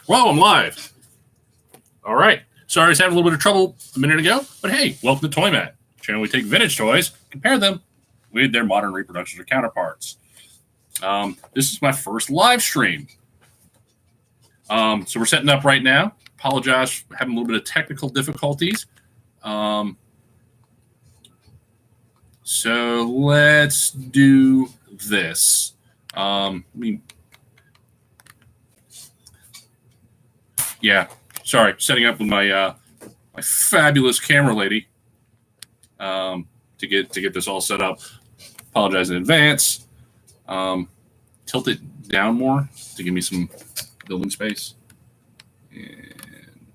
Well, I'm live. All right. Sorry, I was having a little bit of trouble a minute ago, but hey, welcome to ToyMatt, channel we take vintage toys, compare them with their modern reproductions or counterparts. This is my first live stream. So we're setting up right now. Apologize for having a little bit of technical difficulties. So let's do this. Sorry, setting up with my my fabulous camera lady to get this all set up. Apologize in advance. Tilt it down more to give me some building space. And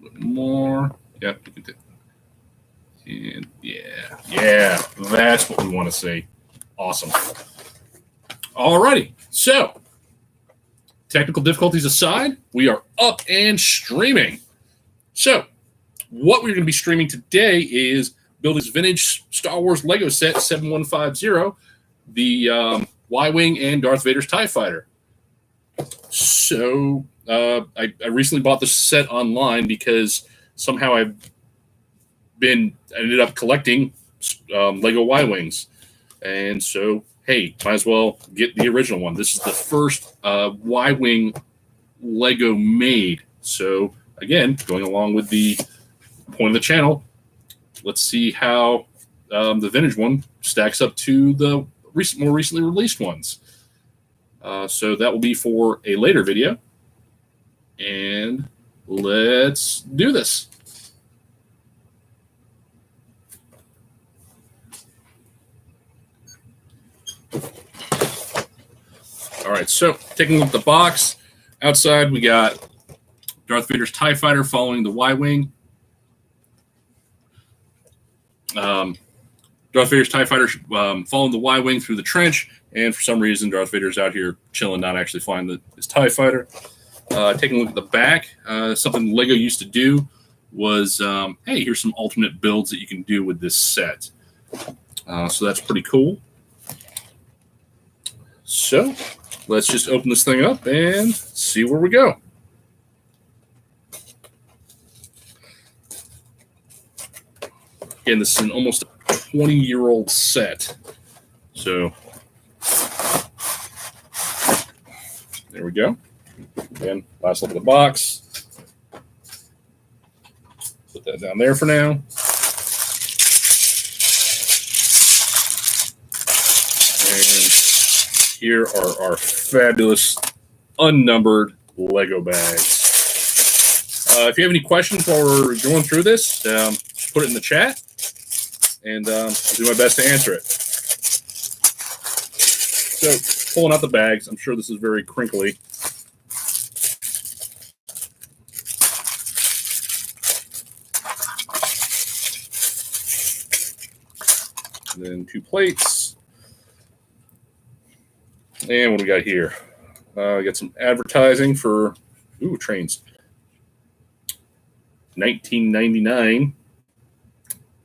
a little more. Yep, you can do. And yeah, that's what we want to see. Awesome. Alrighty, so technical difficulties aside, we are up and streaming. So what we're going to be streaming today is building this vintage Star Wars Lego set 7150, the Y-Wing and Darth Vader's TIE Fighter. So I recently bought this set online because somehow I ended up collecting Lego Y-Wings. And so, hey, might as well get the original one. This is the first Y-Wing Lego made. So, again, going along with the point of the channel, let's see how the vintage one stacks up to the more recently released ones. So that will be for a later video. And let's do this. All right, so taking a look at the box. Outside, we got Darth Vader's TIE Fighter following the Y-Wing. Darth Vader's TIE Fighter following the Y-Wing through the trench, and for some reason, Darth Vader's out here chilling, not actually flying his TIE Fighter. Taking a look at the back, something Lego used to do was, hey, here's some alternate builds that you can do with this set. So that's pretty cool. So let's just open this thing up and see where we go. Again, this is an almost 20-year-old set. So there we go. Again, last look at the box. Put that down there for now. Here are our fabulous unnumbered Lego bags. If you have any questions while we're going through this, just put it in the chat, and I'll do my best to answer it. So, pulling out the bags, I'm sure this is very crinkly. And then 2 plates. And what do we got here? We got some advertising for trains. 1999.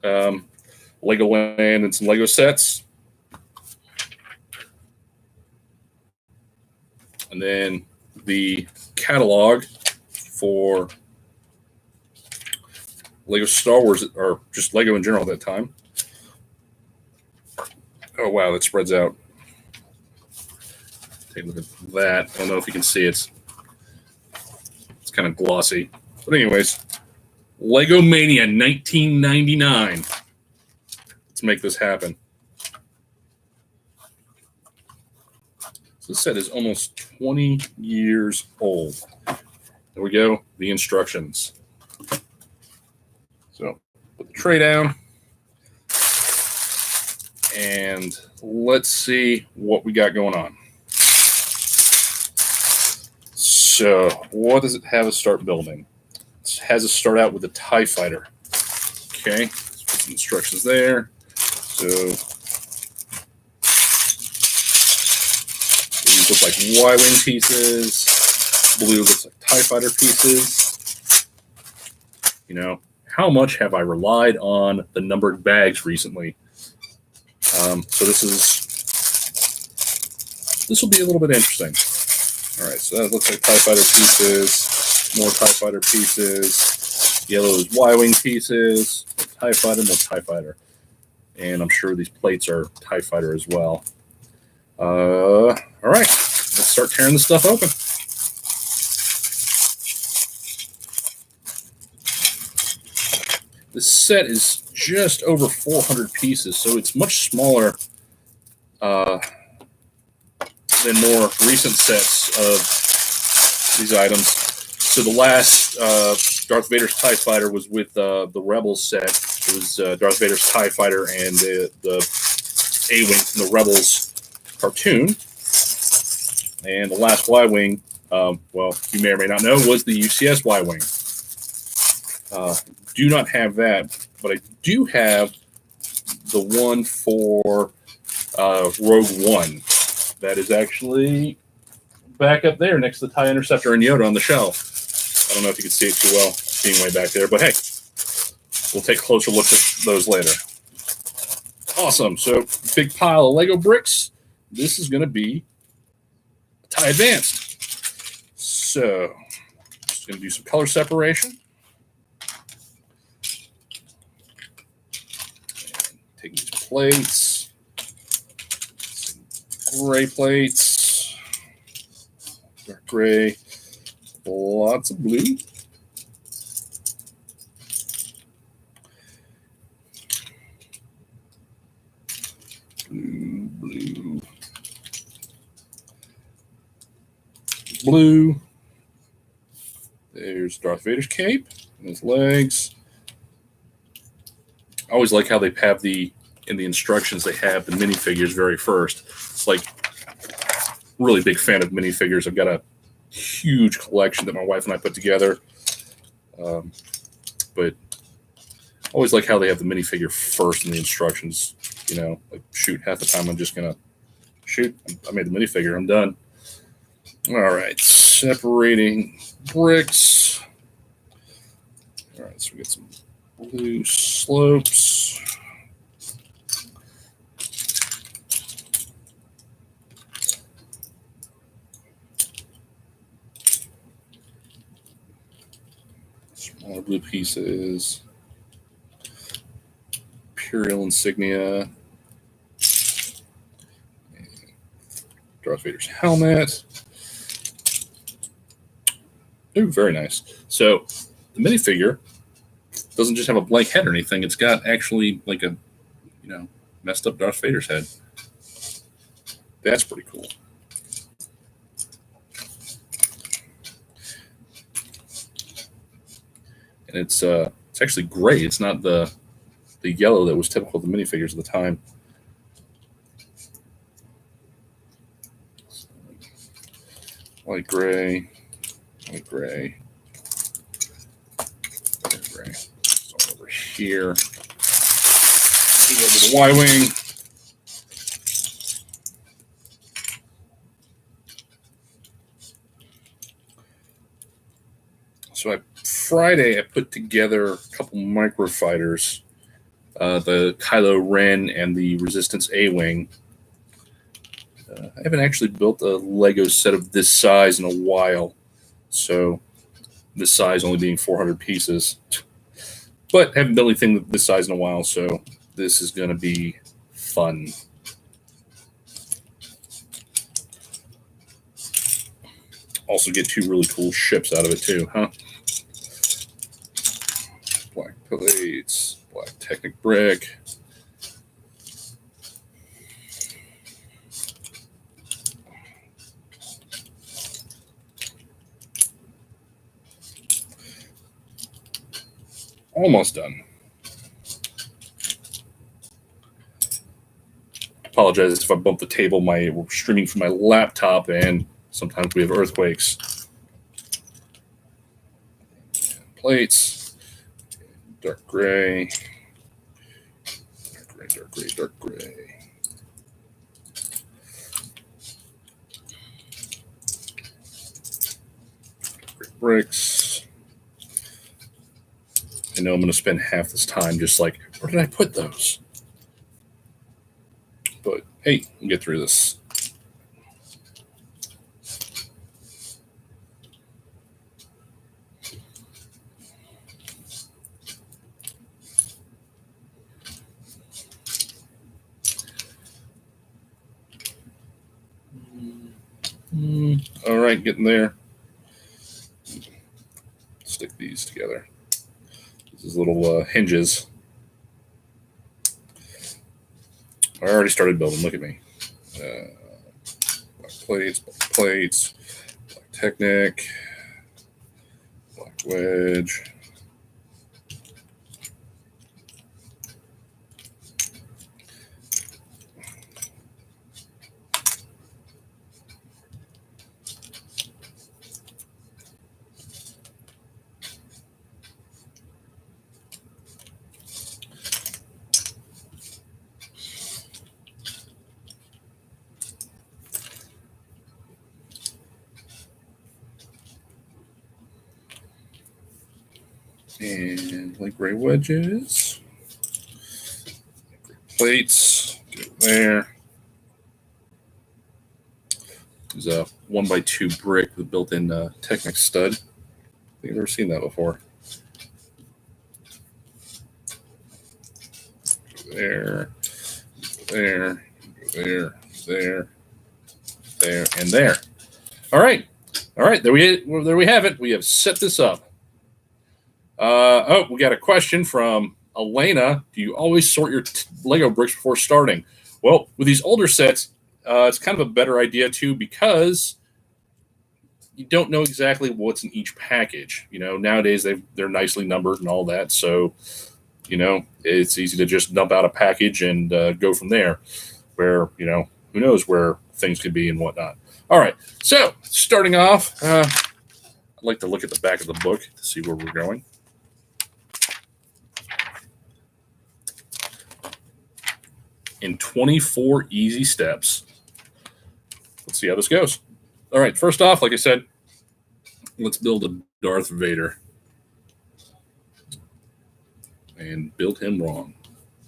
Legoland and some Lego sets. And then the catalog for Lego Star Wars, or just Lego in general at that time. Oh, wow, that spreads out. Take a look at that. I don't know if you can see it. It's kind of glossy. But anyways, Lego Mania 1999. Let's make this happen. So the set is almost 20 years old. There we go. The instructions. So put the tray down. And let's see what we got going on. So, what does it have us start building? It has us start out with the TIE Fighter. Okay, let's put some instructions there. So, these look like Y-Wing pieces. Blue looks like TIE Fighter pieces. You know, how much have I relied on the numbered bags recently? So this will be a little bit interesting. All right, so that looks like TIE Fighter pieces, more TIE Fighter pieces. Yellow is Y-Wing pieces, TIE Fighter, more TIE Fighter. And I'm sure these plates are TIE Fighter as well. All right, let's start tearing this stuff open. This set is just over 400 pieces, so it's much smaller than more recent sets of these items. So the last Darth Vader's TIE Fighter was with the Rebels set. It was Darth Vader's TIE Fighter and the A-Wing from the Rebels cartoon. And the last Y-Wing, well, you may or may not know, was the UCS Y-Wing. Do not have that, but I do have the one for Rogue One. That is actually back up there next to the TIE Interceptor and Yoda on the shelf. I don't know if you can see it too well, being way back there, but hey, we'll take a closer look at those later. Awesome. So, big pile of Lego bricks. This is going to be TIE Advanced. So, just going to do some color separation. Taking these plates, some gray plates, dark gray, lots of blue. Blue. Blue. There's Darth Vader's cape and his legs. I always like how they have in the instructions, they have the minifigures very first. It's like, really big fan of minifigures. I've got a huge collection that my wife and I put together. But I always like how they have the minifigure first in the instructions. You know, like, shoot, half the time I'm just going to shoot. I made the minifigure. I'm done. All right, separating bricks. All right, so we get some blue slopes. Smaller blue pieces. Imperial insignia. Darth Vader's helmet. Ooh, very nice. So the minifigure doesn't just have a blank head or anything. It's got actually like a, messed up Darth Vader's head. That's pretty cool. And it's actually gray. It's not the yellow that was typical of the minifigures at the time. Light gray, light gray, light gray. So over here, move over to the Y-Wing. So Friday, I put together a couple microfighters, the Kylo Ren and the Resistance A-Wing. I haven't actually built a Lego set of this size in a while, so this size only being 400 pieces. But I haven't built anything this size in a while, so this is going to be fun. Also get two really cool ships out of it too, huh? Black plates, black Technic brick. Almost done. Apologize if I bump the table. We're streaming from my laptop, and sometimes we have earthquakes. Plates, dark gray, dark gray, dark gray, dark gray. Great bricks. I know I'm going to spend half this time just like, where did I put those? But hey, we'll get through this. All right, getting there. Stick these together. These little hinges. I already started building. Look at me. Black plates, black Technic, black wedge. And light gray wedges, plates, get it there. There's a 1x2 brick with a built-in Technic stud. I think I've never seen that before. There, there, there, and there. All right, there we have it. We have set this up. We got a question from Elena. Do you always sort your Lego bricks before starting? Well, with these older sets, it's kind of a better idea too, because you don't know exactly what's in each package. Nowadays they're nicely numbered and all that, so it's easy to just dump out a package and go from there. Where who knows where things could be and whatnot. All right, so starting off, I'd like to look at the back of the book to see where we're going. In 24 easy steps. Let's see how this goes. All right, first off, like I said, let's build a Darth Vader. And build him wrong.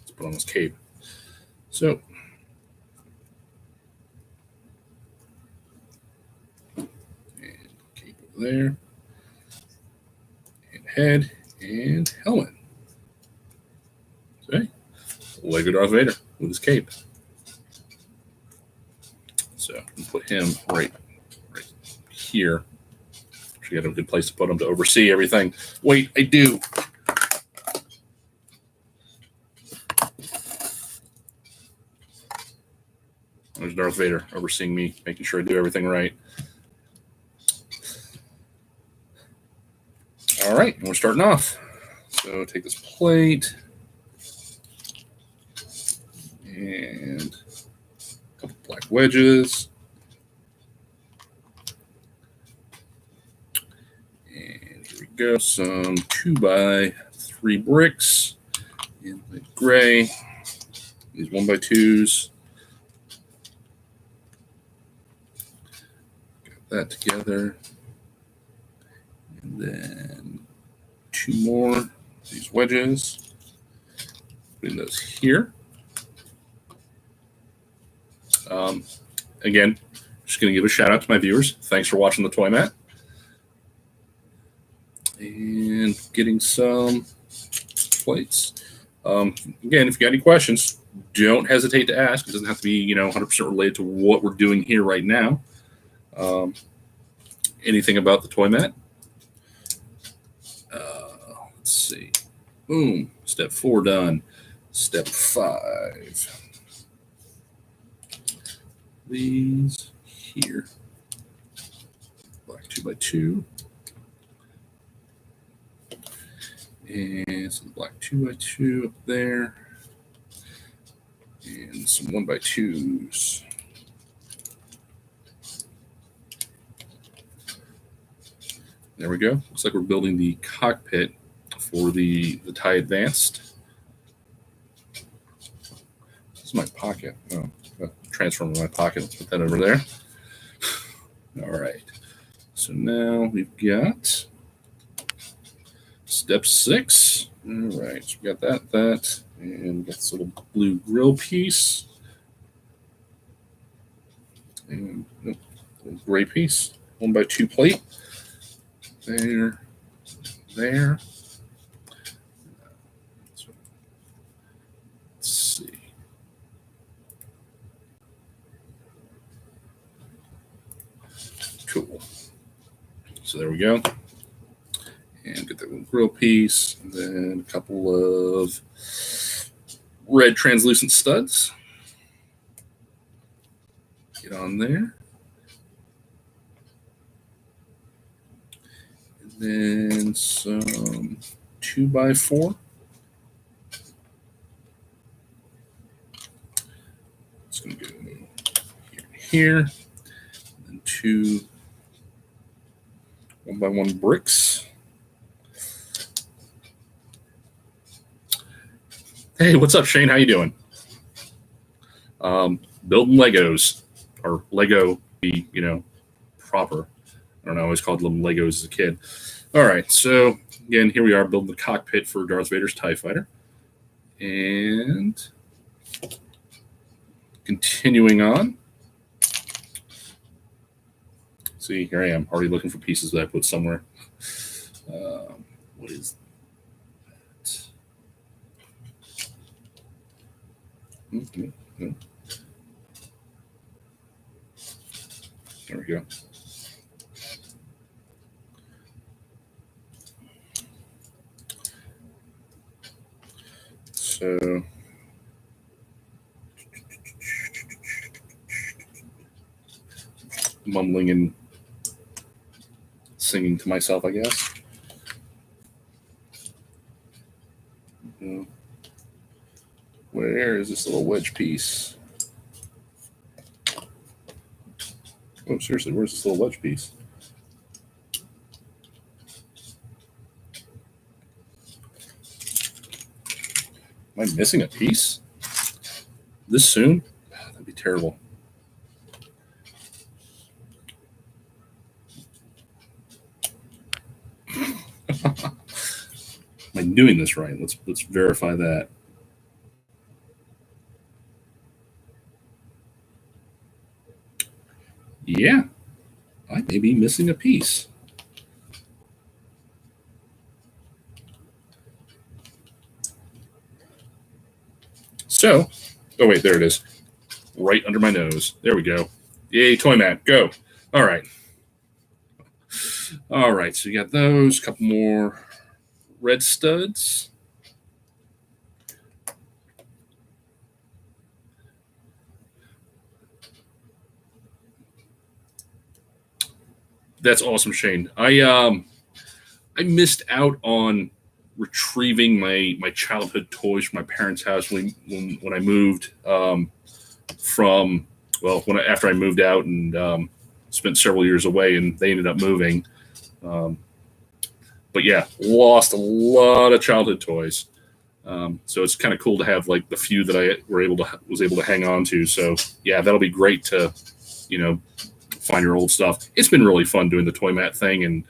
Let's put on his cape. So, and cape over there. And head and helmet. Okay. Lego Darth Vader with his cape. So we'll put him right here. Actually, got a good place to put him to oversee everything. Wait, I do. There's Darth Vader overseeing me, making sure I do everything right. All right, and we're starting off. So take this plate and a couple black wedges. And here we go, some 2x3 bricks in the gray. These 1x2s. Got that together. And then 2 more, these wedges. Putting those here. Again, just going to give a shout out to my viewers. Thanks for watching the ToyMatt. And getting some plates. Again, if you got any questions, don't hesitate to ask. It doesn't have to be 100% related to what we're doing here right now. Anything about the ToyMatt. Let's see. Boom. Step 4 done. Step 5. These here. Black 2x2. And some black 2x2 up there. And some 1x2s. There we go. Looks like we're building the cockpit for the TIE Advanced. This is my pocket. Oh, transform in my pocket. Let's put that over there. All right. So now we've got step 6. All right. So we got that, and got this little blue grill piece. And a little gray piece. 1x2 plate. There. Let's see. Cool. So there we go. And get that little grill piece. And then a couple of red translucent studs. Get on there. And then some 2x4. It's going to go here and here. And then 2 1x1 bricks. Hey, what's up, Shane? How you doing? Building Legos, or Lego, proper. I don't know, I always called them Legos as a kid. All right, so again, here we are building the cockpit for Darth Vader's TIE Fighter. And continuing on. See, here I am, already looking for pieces that I put somewhere. What is that? Mm-hmm. There we go. So mumbling and singing to myself, I guess. Where is this little wedge piece? Oh, seriously, where's this little wedge piece? Am I missing a piece? This soon? That'd be terrible. Am I doing this right? Let's verify that. Yeah, I may be missing a piece. So, oh wait, there it is. Right under my nose. There we go. Yay, ToyMatt, go. All right. All right, so you got those, a couple more red studs. That's awesome, Shane. I missed out on retrieving my childhood toys from my parents' house when I moved after I moved out and spent several years away, and they ended up moving. But yeah, lost a lot of childhood toys. So it's kind of cool to have like the few that I was able to hang on to. So yeah, that'll be great to, find your old stuff. It's been really fun doing the ToyMatt thing and,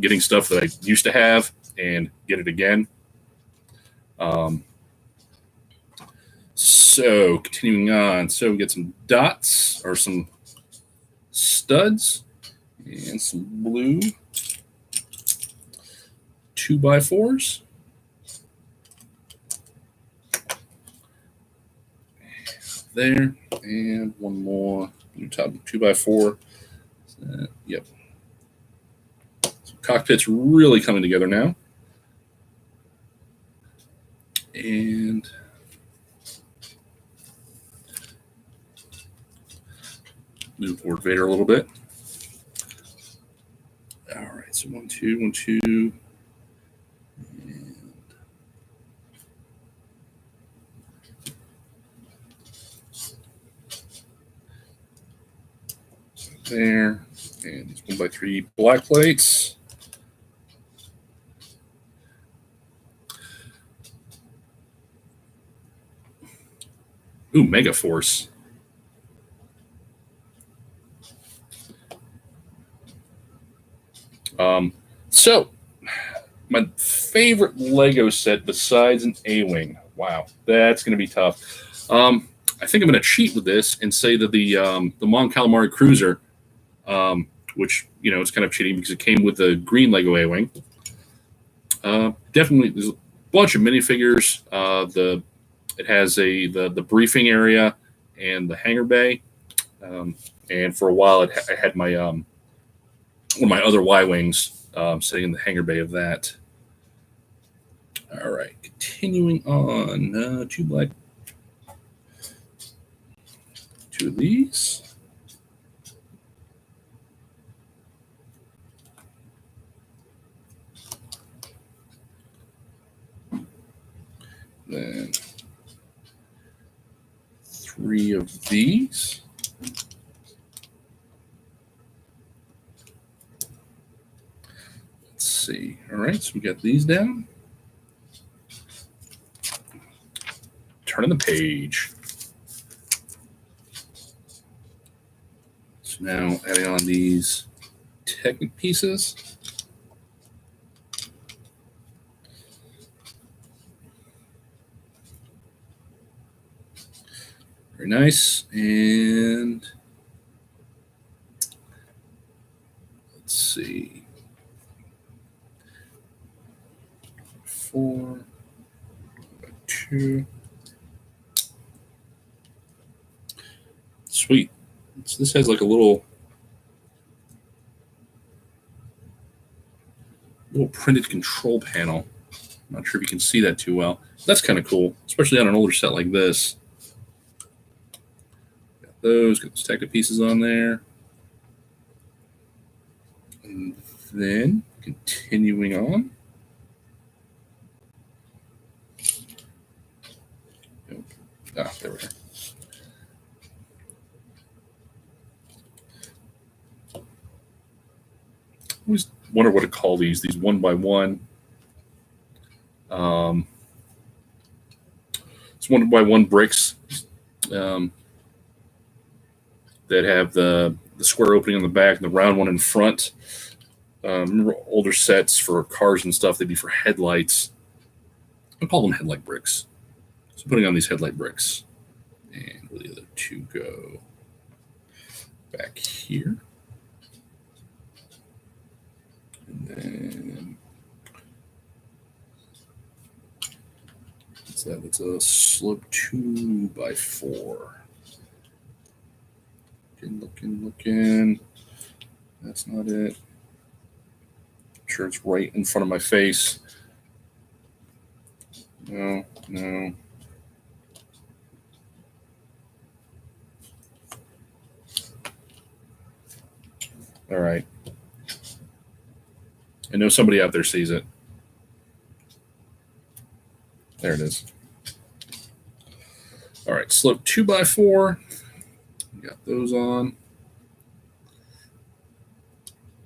getting stuff that I used to have and get it again. So continuing on, so we get some dots or some studs and some blue 2x4s. There, and one more blue top 2x4. Yep. So cockpit's really coming together now. And move Lord Vader a little bit. All right, so 1, 2, 1, 2. There, and these 1x3 black plates. Ooh, Mega Force. So my favorite Lego set besides an A-Wing. Wow, that's going to be tough. I think I'm going to cheat with this and say that the Mon Calamari Cruiser, which, it's kind of cheating because it came with the green Lego A-Wing. Definitely, there's a bunch of minifigures. It has the briefing area and the hangar bay. And for a while, I had my one of my other Y wings sitting in the hangar bay of that. All right, continuing on. Two black, two of these. Then three of these. Let's see. All right, so we got these down. Turning the page. So now adding on these Technic pieces. Very nice. And let's see. 4 by 2. Sweet. So this has like a little printed control panel. I'm not sure if you can see that too well. That's kind of cool, especially on an older set like this. Got those Technic pieces on there. And then continuing on. There we are. I always wonder what to call these 1x1. It's 1x1 bricks that have the square opening on the back and the round one in front. Remember older sets for cars and stuff, they'd be for headlights. I call them headlight bricks. So putting on these headlight bricks. And where the other two go? Back here. And then what's that? It's a slope 2x4. Looking. That's not it. I'm sure it's right in front of my face. No. All right. I know somebody out there sees it. There it is. All right, slope 2x4. Got those on.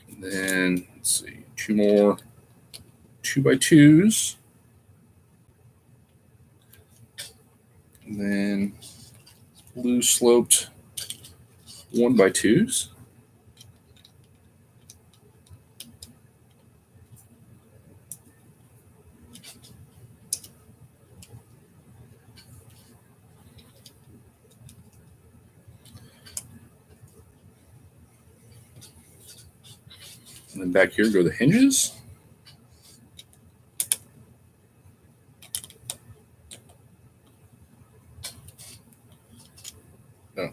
And then, let's see, two more 2x2s. And then blue sloped 1x2s. And then back here go the hinges. Oh.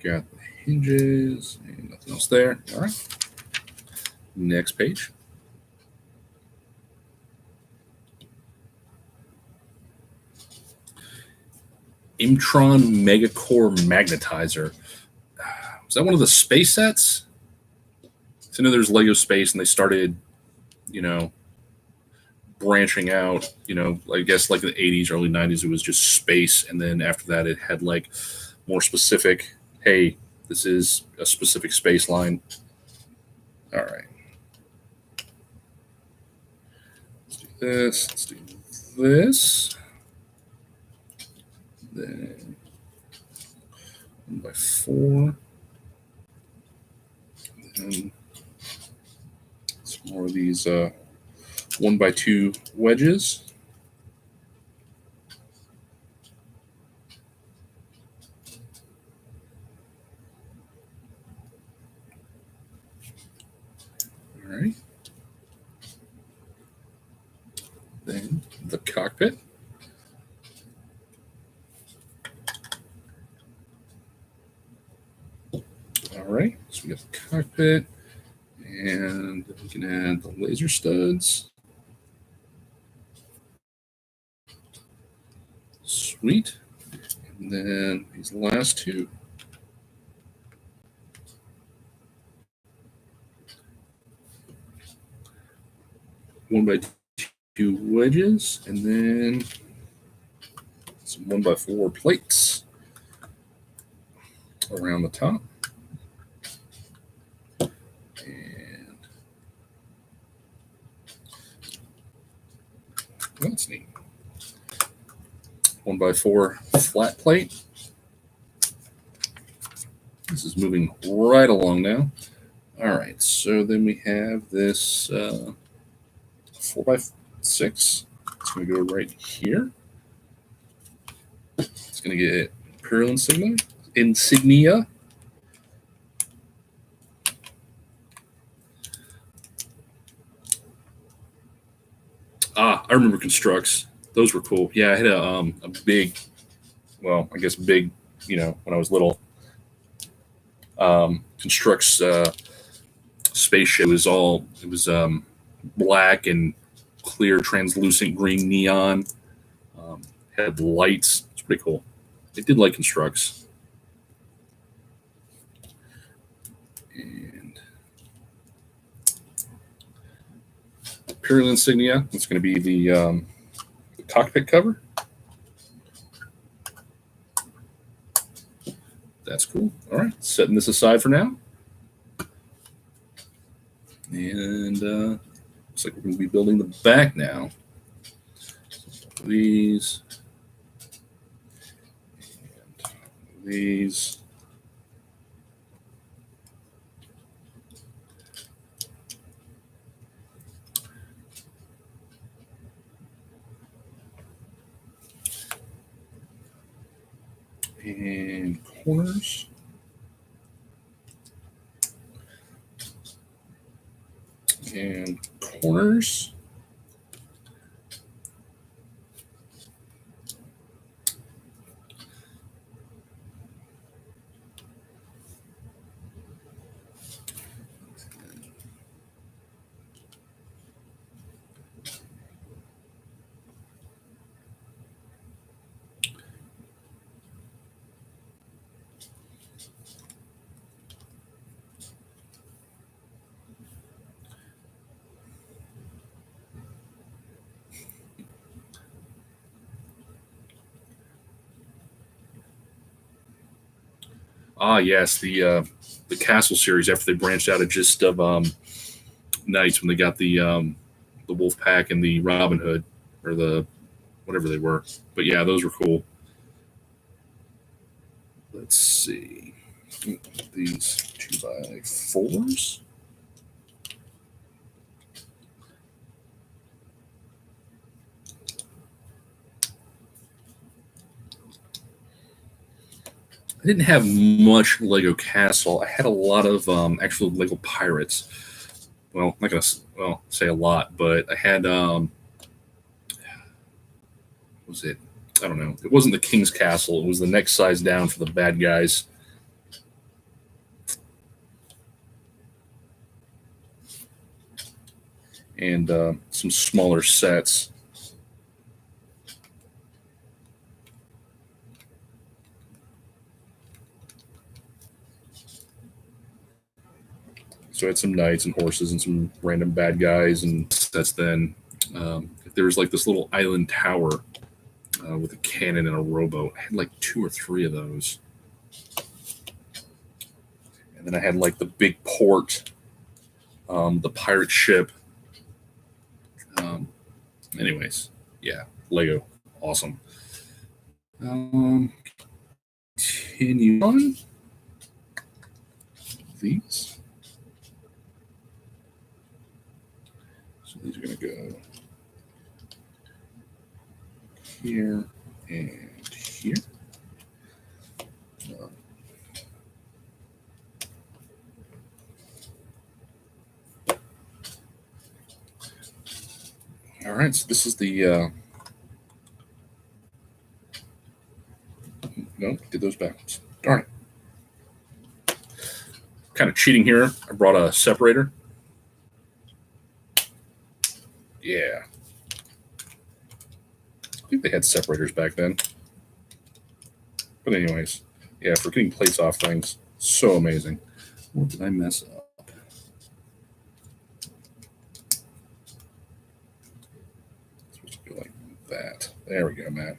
Got the hinges and nothing else there. All right. Next page. Imtron Megacore Magnetizer. Is that one of the space sets? So I know there's Lego Space, and they started, branching out. I guess like in the 80s, early 90s, it was just space, and then after that, it had like more specific. Hey, this is a specific space line. All right. Let's do this. Let's do this. Then 1x4. And some more of these 1x2 wedges. All right. Then cockpit. All right, so we got the cockpit, and we can add the laser studs. Sweet. And then these last two. One by two wedges, and then some 1x4 plates around the top. And that's neat. 1x4 flat plate. This is moving right along now. All right, so then we have this 4x6. It's going to go right here. It's going to get Imperial insignia. I remember Constructs. Those were cool. Yeah, I had a big, well, I guess big, when I was little. Constructs spaceship was black and clear, translucent green neon. Had lights. It's pretty cool. I did like Constructs. And Imperial insignia. It's going to be the cockpit cover. That's cool. All right, setting this aside for now. And looks like we're going to be building the back now. These. And these. And corners. And corners. Yes, the Castle series after they branched out of just Knights when they got the Wolf Pack and the Robin Hood or the whatever they were. But yeah, those were cool. Let's see. These 2x4s. I didn't have much Lego Castle. I had a lot of actual Lego Pirates. Well, I'm not gonna say a lot, but I had what was it? I don't know. It wasn't the King's Castle. It was the next size down for the bad guys. And some smaller sets. So I had some knights and horses and some random bad guys, and that's then there was like this little island tower with a cannon and a rowboat. I had like 2 or 3 of those. And then I had like the big port, the pirate ship. Anyways, yeah, Lego, awesome. Continue on. These. So these are going to go here and here. All right, so this is the No, did those backwards. Darn it. Kind of cheating here. I brought a separator. Yeah. I think they had separators back then. But anyways, yeah, for getting plates off things, so amazing. What did I mess up? It's supposed to be like that. There we go, Matt.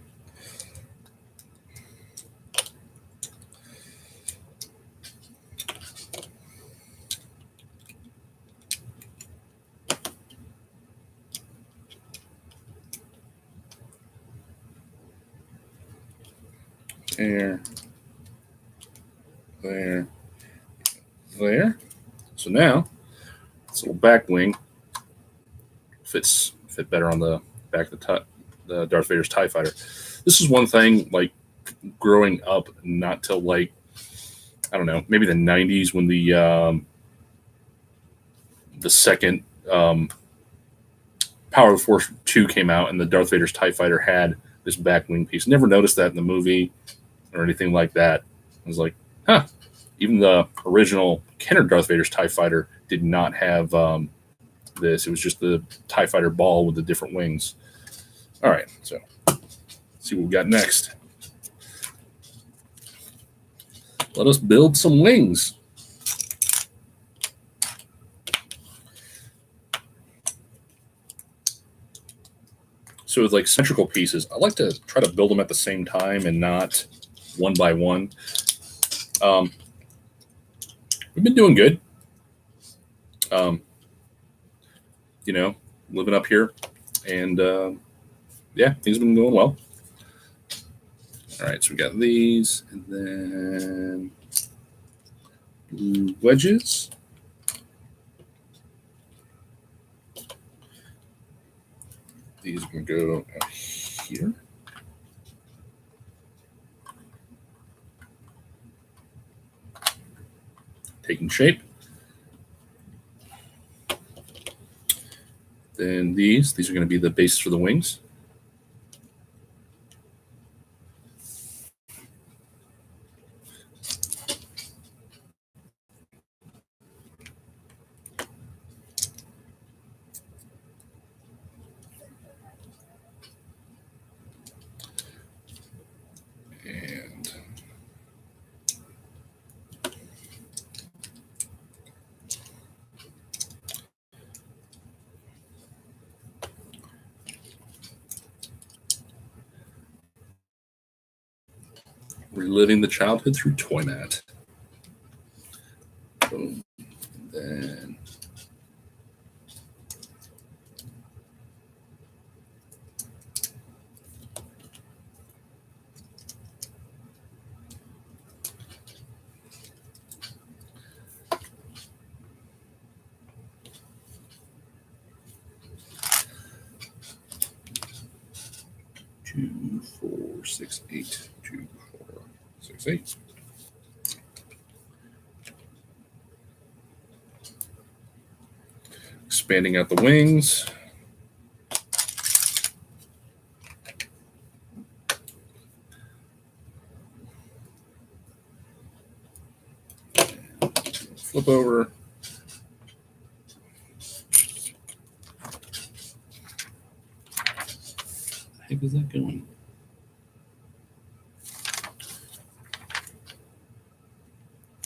There. There. There. So now, this little back wing fit better on the back of the Darth Vader's TIE fighter. This is one thing, like, growing up, not till, like, I don't know, maybe the 90s when the second Power of the Force 2 came out and the Darth Vader's TIE fighter had this back wing piece. Never noticed that in the movie or anything like that. I was like, huh. Even the original Kenner Darth Vader's TIE fighter did not have this. It was just the TIE fighter ball with the different wings. All right, so let's see what we got next. Let us build some wings. So with like symmetrical pieces, I like to try to build them at the same time and not one by one. We've been doing good. Living up here, and yeah, things have been going well. All right, so we got these, and then blue wedges. These are going to go out here. Taking shape. Then these are going to be the bases for the wings. And reliving the childhood through ToyMatt. Boom. Then two, 4, 6, 8. 2, 4, 6, 8. Expanding out the wings. Flip over. The heck is that going?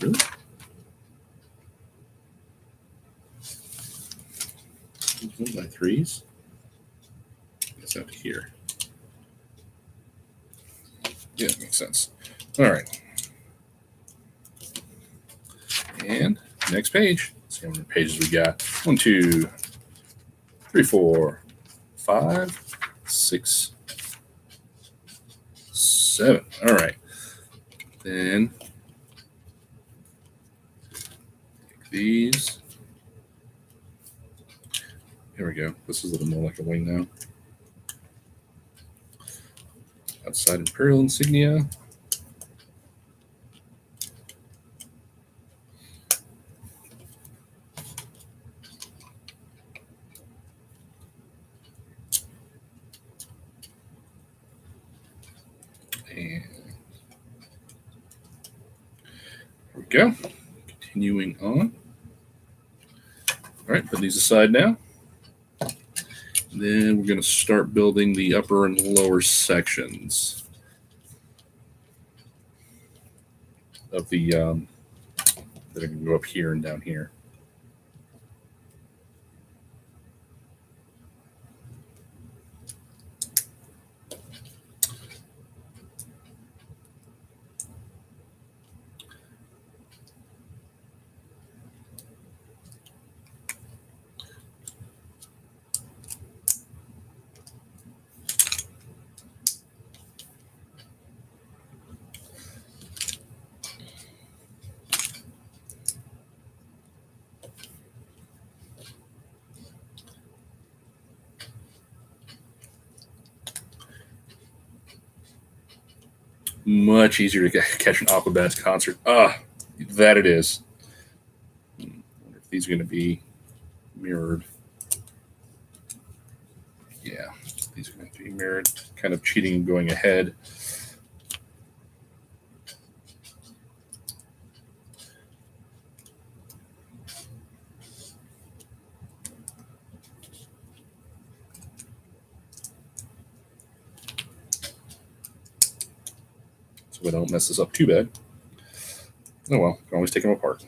Really? These 1x3s? It's out to here. Yeah, that makes sense. All right. And next page. Let's see how many pages we got. 1, 2, 3, 4, 5, 6, 7. All right. Then take these. Here we go. This is a little more like a wing now. Outside Imperial insignia. And go. Continuing on. All right, put these aside now. Then we're going to start building the upper and lower sections of the that are going to go up here and down here. Much easier to catch an Aquabats concert. That it is. I wonder if these are going to be mirrored. Yeah, these are going to be mirrored. Kind of cheating and going ahead. So we don't mess this up too bad. Oh well, can always take them apart.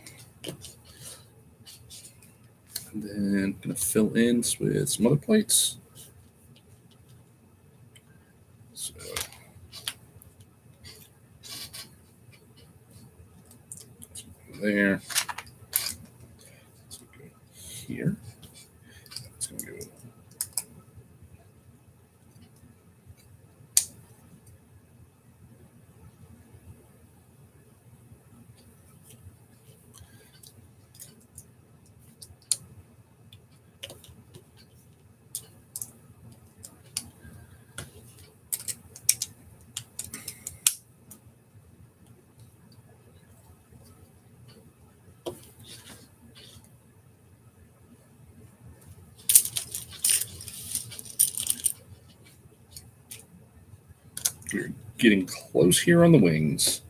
And then going to fill in with some other plates. So there. Let's go here. It's going to go. We're getting close here on the wings.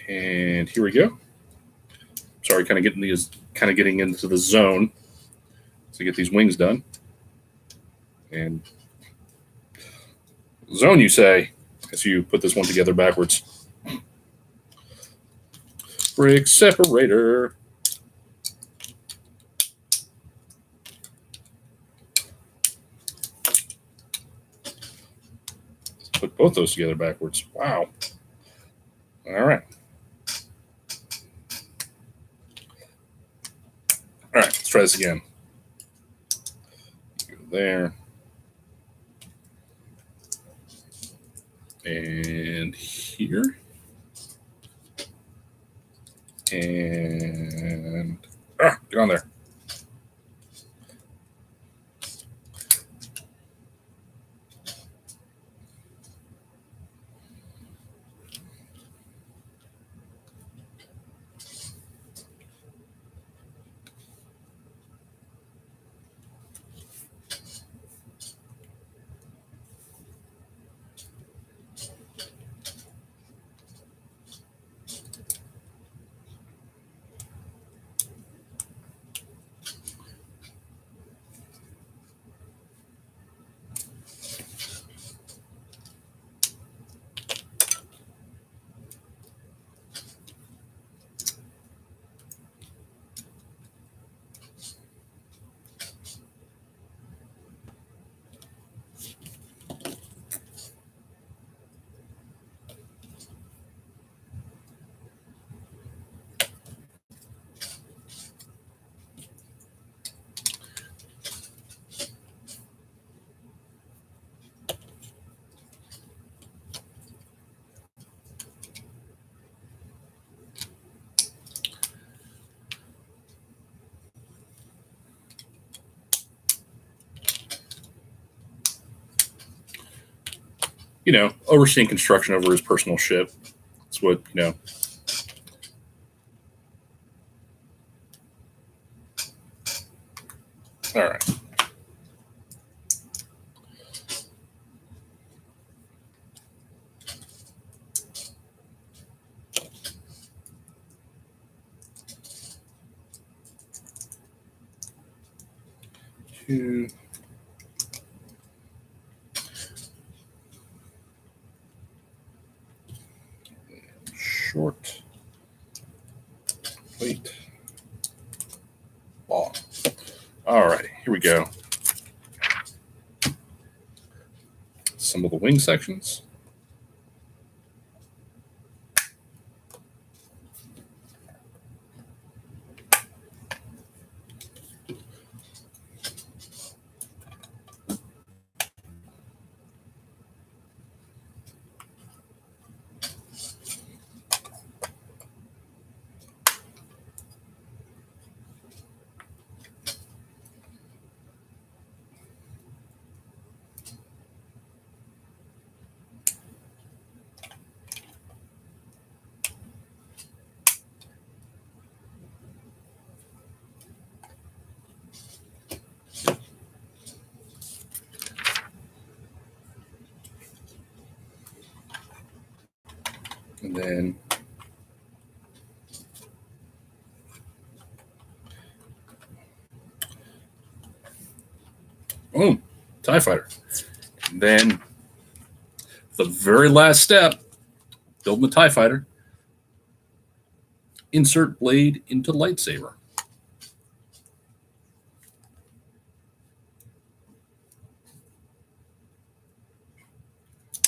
And here we go. Sorry, kind of getting into the zone to get these wings done. And zone, you say, as you put this one together backwards. Brake separator. Put both those together backwards. Wow. All right. All right, let's try this again. Go there. And here. And get on there. overseeing construction over his personal ship. That's what, All right. Two. Short. Wait. Long. All right, here we go. Some of the wing sections. And then boom, TIE fighter. And then the very last step, building the TIE fighter. Insert blade into lightsaber.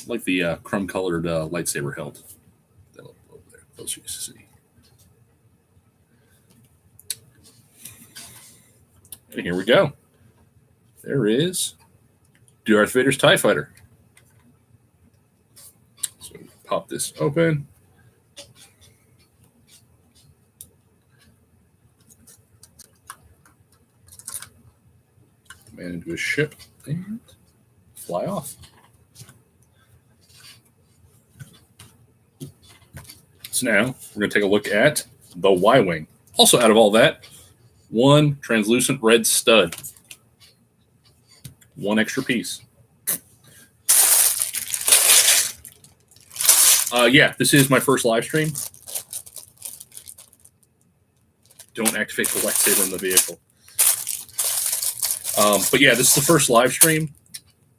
Like the crumb-colored lightsaber hilt. Over there, those you see. And here we go. There is Darth Vader's TIE fighter. So pop this open. Man into his ship and fly off. So now we're going to take a look at the Y-wing. Also out of all that, one translucent red stud. One extra piece. Yeah, this is my first live stream. Don't activate the lightsaber in the vehicle. But yeah, this is the first live stream.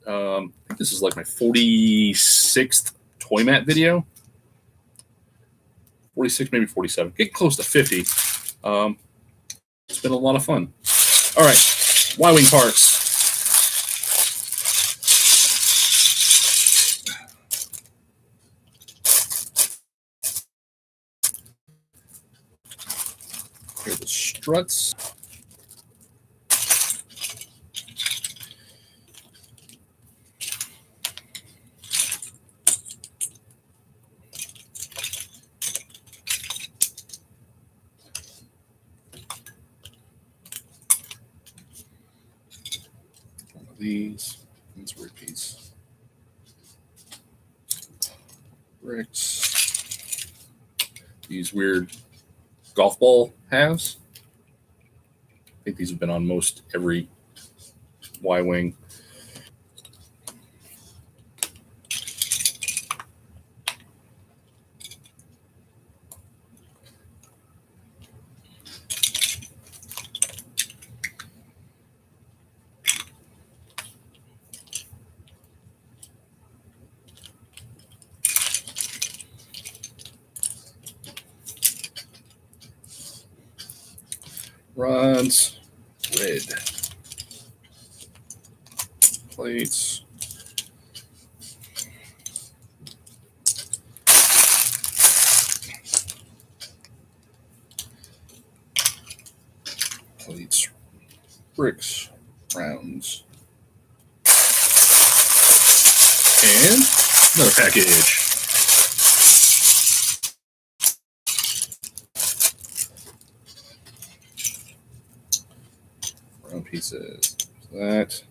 I think this is like my 46th ToyMatt video. 46, maybe 47. Getting close to 50. It's been a lot of fun. All right, Y-wing parts. Here are the struts. One of these. That's a weird piece. Bricks. These weird golf ball halves. I think these have been on most every Y-wing. Rods, red plates, bricks, rounds, and another package. Round pieces. That.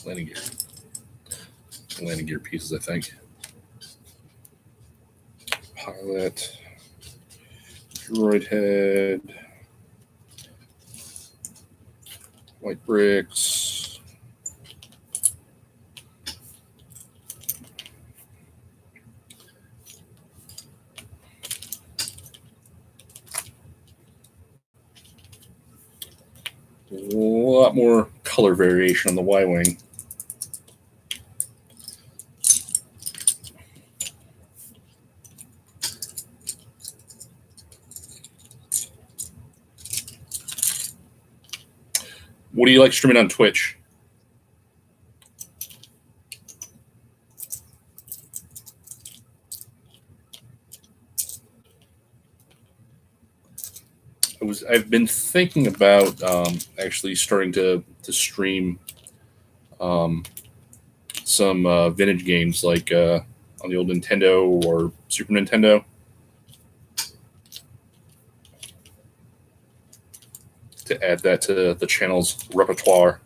landing gear pieces, I think. Pilot, droid head, white bricks. A lot more color variation on the Y-wing. What do you like streaming on Twitch? I've been thinking about actually starting to stream some vintage games like on the old Nintendo or Super Nintendo. To add that to the channel's repertoire.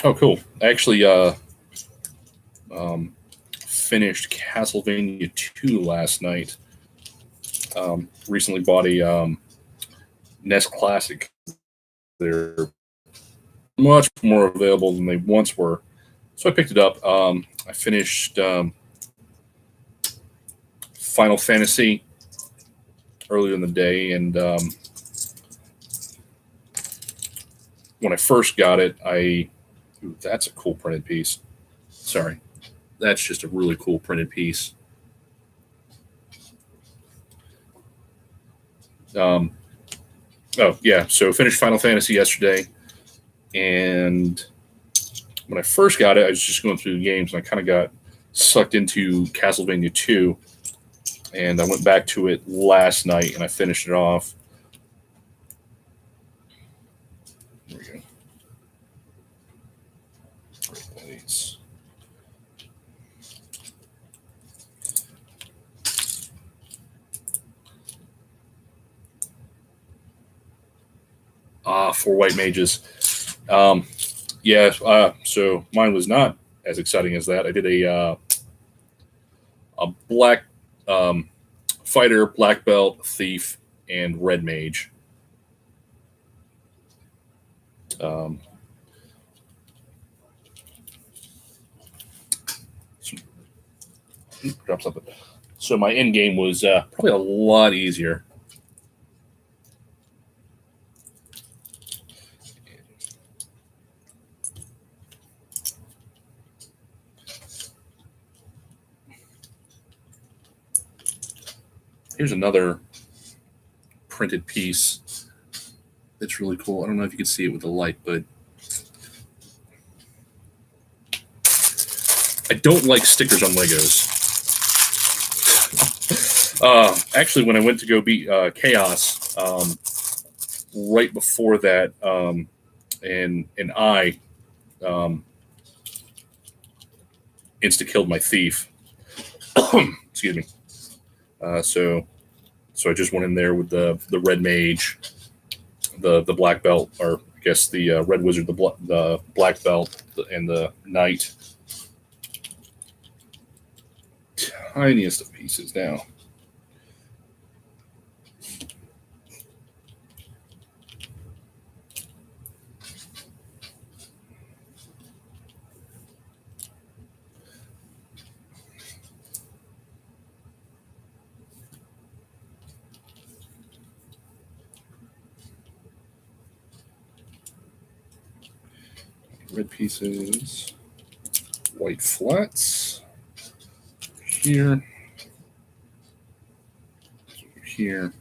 Oh, cool. I actually finished Castlevania 2 last night. Recently bought a NES Classic. They're much more available than they once were. So I picked it up. I finished Final Fantasy earlier in the day, and when I first got it, ooh, that's a cool printed piece. Sorry. That's just a really cool printed piece. Oh, yeah. So finished Final Fantasy yesterday. And when I first got it, I was just going through the games, and I kind of got sucked into Castlevania 2. And I went back to it last night, and I finished it off. There we go. Nice. Four white mages. Yeah, so mine was not as exciting as that. I did a black fighter, black belt, thief, and red mage. Drop something. So my end game was probably a lot easier. Here's another printed piece. It's really cool. I don't know if you can see it with the light, but I don't like stickers on Legos. Actually, when I went to go beat Chaos, right before that, and I insta-killed my thief. Excuse me. So I just went in there with the red mage, the black belt, or I guess the red wizard, the black belt, and the knight. Tiniest of pieces now. red pieces, white flats here, here,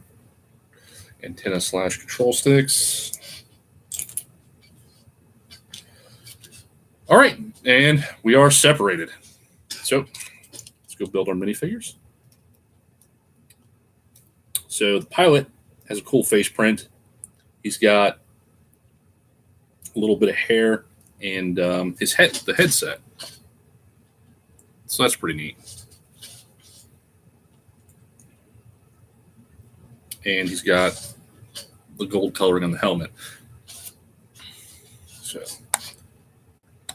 antenna / control sticks. All right, and we are separated. So let's go build our minifigures. So the pilot has a cool face print. He's got a little bit of hair and the headset. So that's pretty neat. And he's got the gold coloring on the helmet. So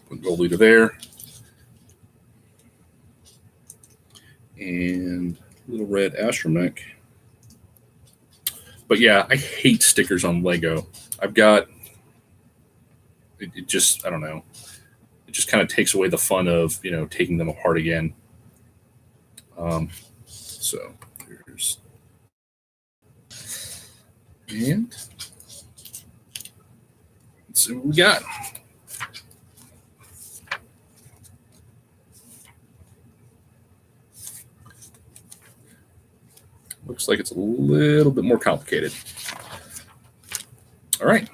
put gold leader there. And little red astromech. But yeah, I hate stickers on Lego. I've got it just, I don't know. It just kind of takes away the fun of, taking them apart again. So here's, and let's see what we got. Looks like it's a little bit more complicated. All right.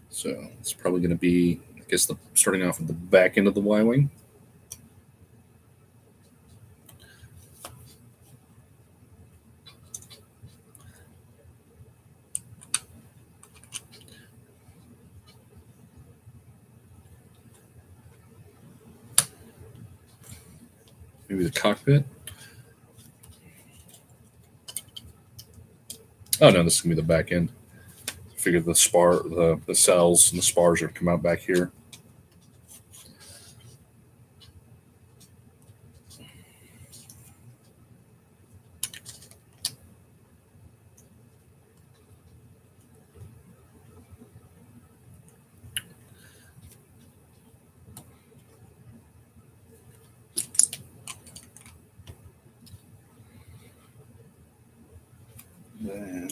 So it's probably going to be, I guess, starting off at the back end of the Y-wing. Maybe the cockpit. Oh no, this is gonna be the back end. I figured the cells and the spars are come out back here. Then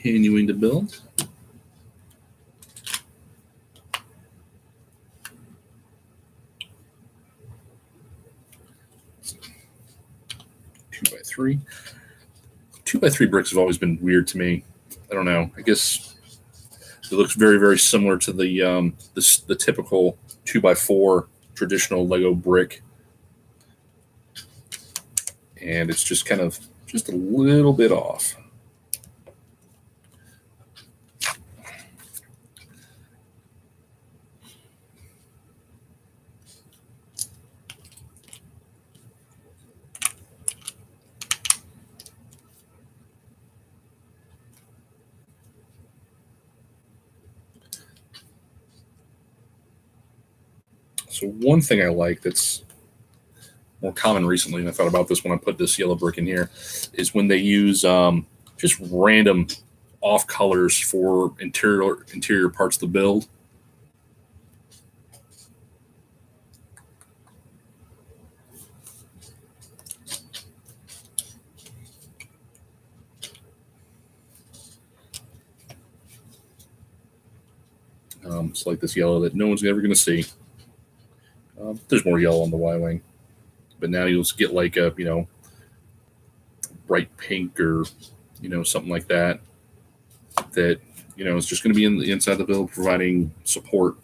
continuing to build. Two by three. 2x3 bricks have always been weird to me. I don't know. I guess it looks very, very similar to the typical 2x4 traditional Lego brick, and it's just kind of just a little bit off. So one thing I like that's more common recently, and I thought about this when I put this yellow brick in here, is when they use just random off colors for interior parts of the build. It's like this yellow that no one's ever going to see. There's more yellow on the Y-wing, but now you'll get like a bright pink or something like that. That is just going to be in the inside of the build, providing support.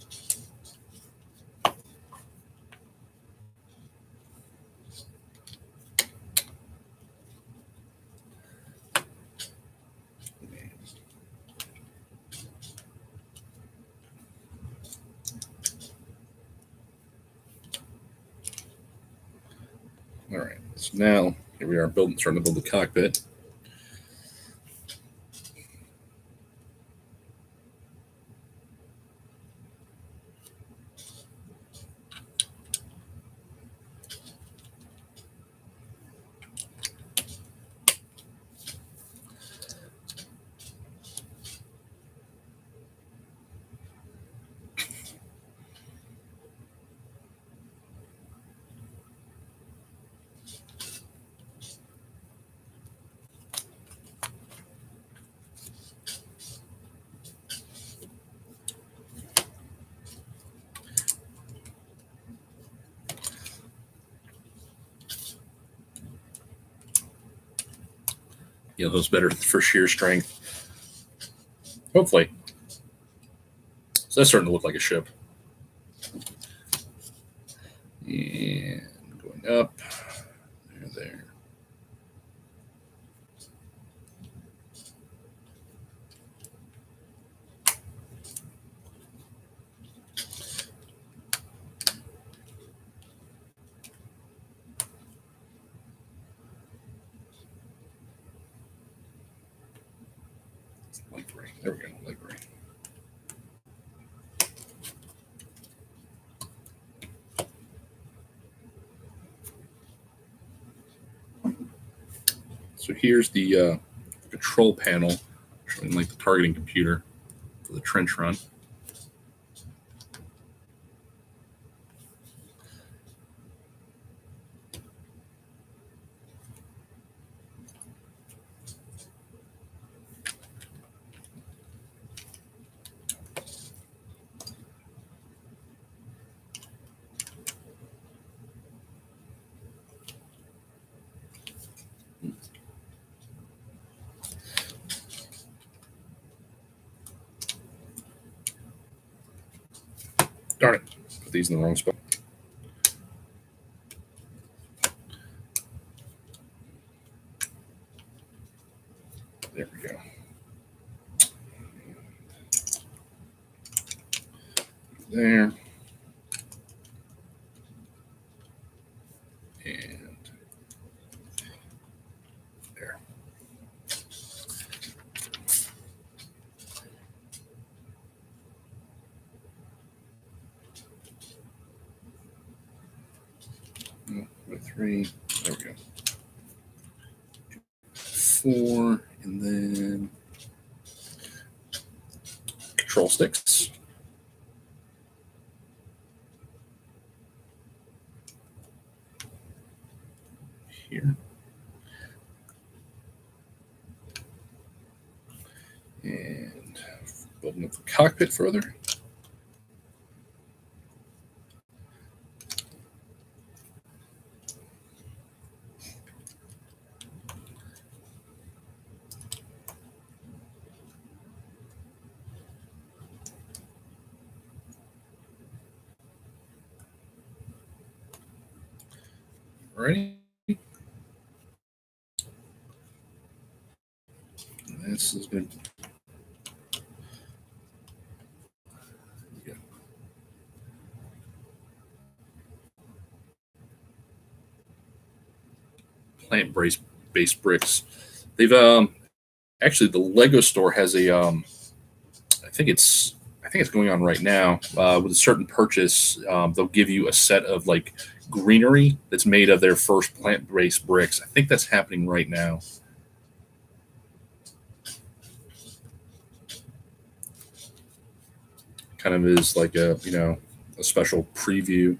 All right, so now here we are starting to build the cockpit. those better for shear strength. Hopefully. So that's starting to look like a ship. And going up. There. Light gray. There we go. Light gray. So here's the control panel showing like the targeting computer for the trench run. Darn it. Put these in the wrong spot. There we go. There. And there. With 3. There we go. 4. And then control sticks. Here. And building up the cockpit further. Ready? This is good. Plant-based bricks. They've actually the Lego store has a I think it's going on right now. With a certain purchase, they'll give you a set of like greenery that's made of their first plant-based bricks. I think that's happening right now. Kind of is like a a special preview.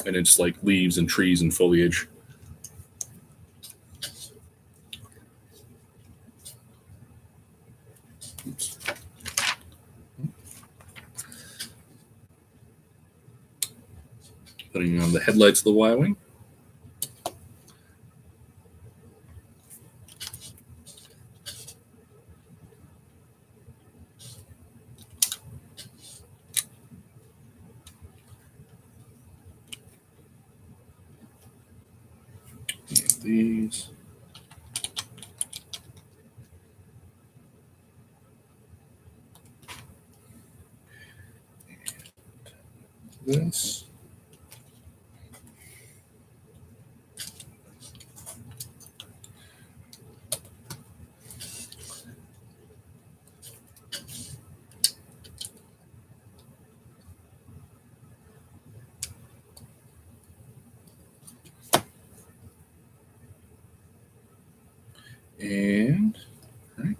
And it's like leaves and trees and foliage. Oops. Putting on the headlights of the Y-Wing. And these. This. And all right.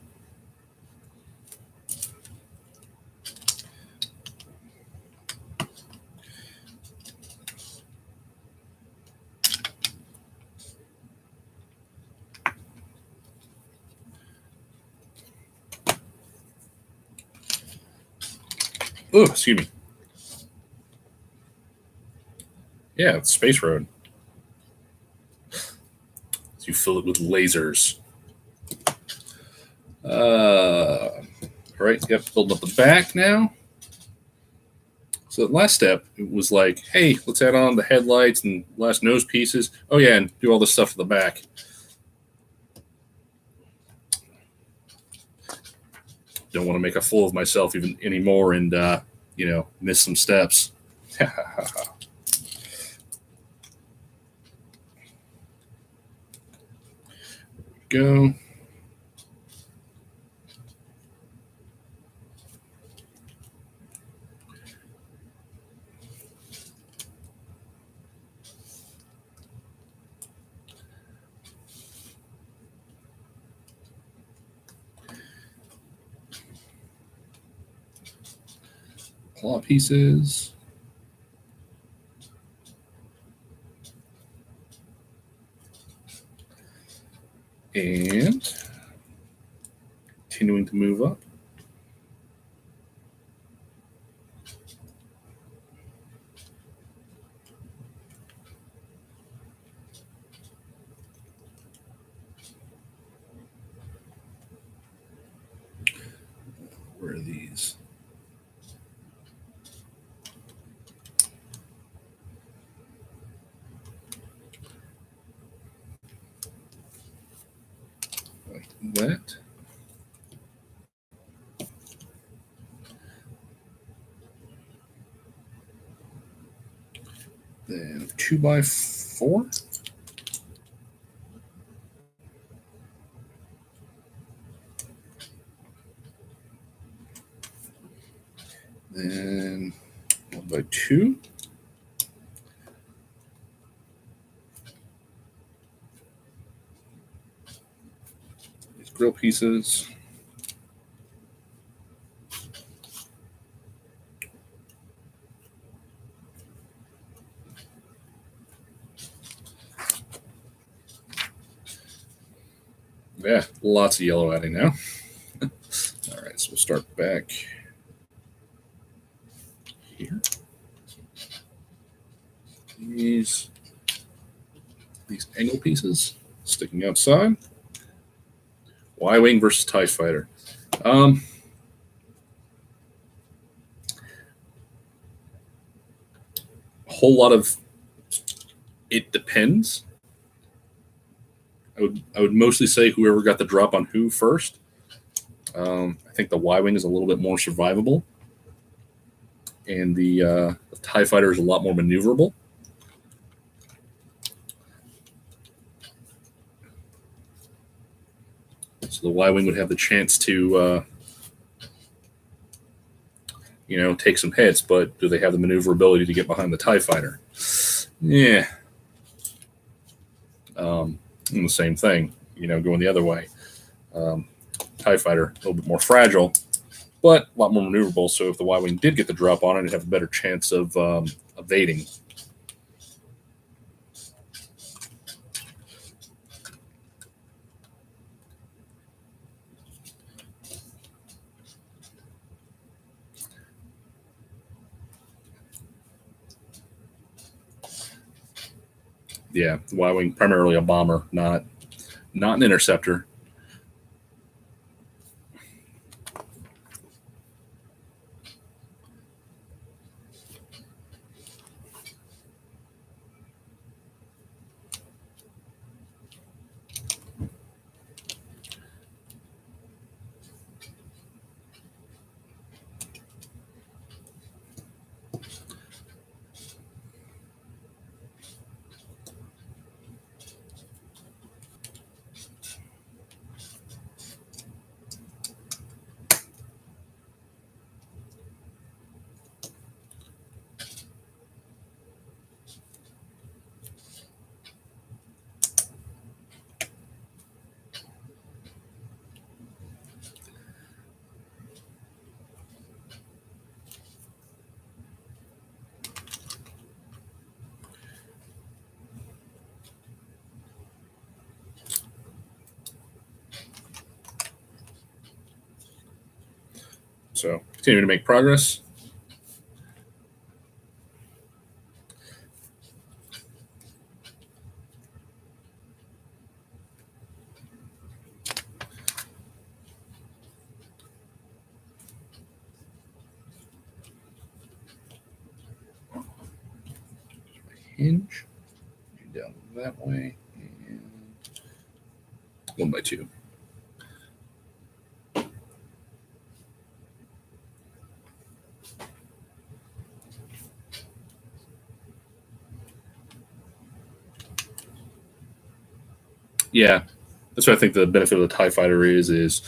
Oh, excuse me. Yeah, it's Space Road. So you fill it with lasers. All right, yep, building up the back now. So the last step, it was like, hey, let's add on the headlights and last nose pieces. Oh yeah, and do all this stuff to the back. Don't want to make a fool of myself even anymore and miss some steps. Go. Claw pieces. And continuing to move up. Where are these? Like that. Then 2x4. Then 1x2. These grill pieces. Yeah, lots of yellow adding now. All right, so we'll start back here. These angle pieces sticking outside. Y-Wing versus TIE Fighter. A whole lot of it depends. I would mostly say whoever got the drop on who first. I think the Y-Wing is a little bit more survivable, and the TIE Fighter is a lot more maneuverable. So the Y-Wing would have the chance to, take some hits, but do they have the maneuverability to get behind the TIE Fighter? Yeah. And the same thing, going the other way. TIE Fighter, a little bit more fragile, but a lot more maneuverable. So if the Y-Wing did get the drop on it, it'd have a better chance of evading. Yeah, the Y-Wing primarily a bomber, not an interceptor. So continue to make progress. hinge. Down that way. And 1x2. Yeah, that's what I think the benefit of the TIE Fighter is,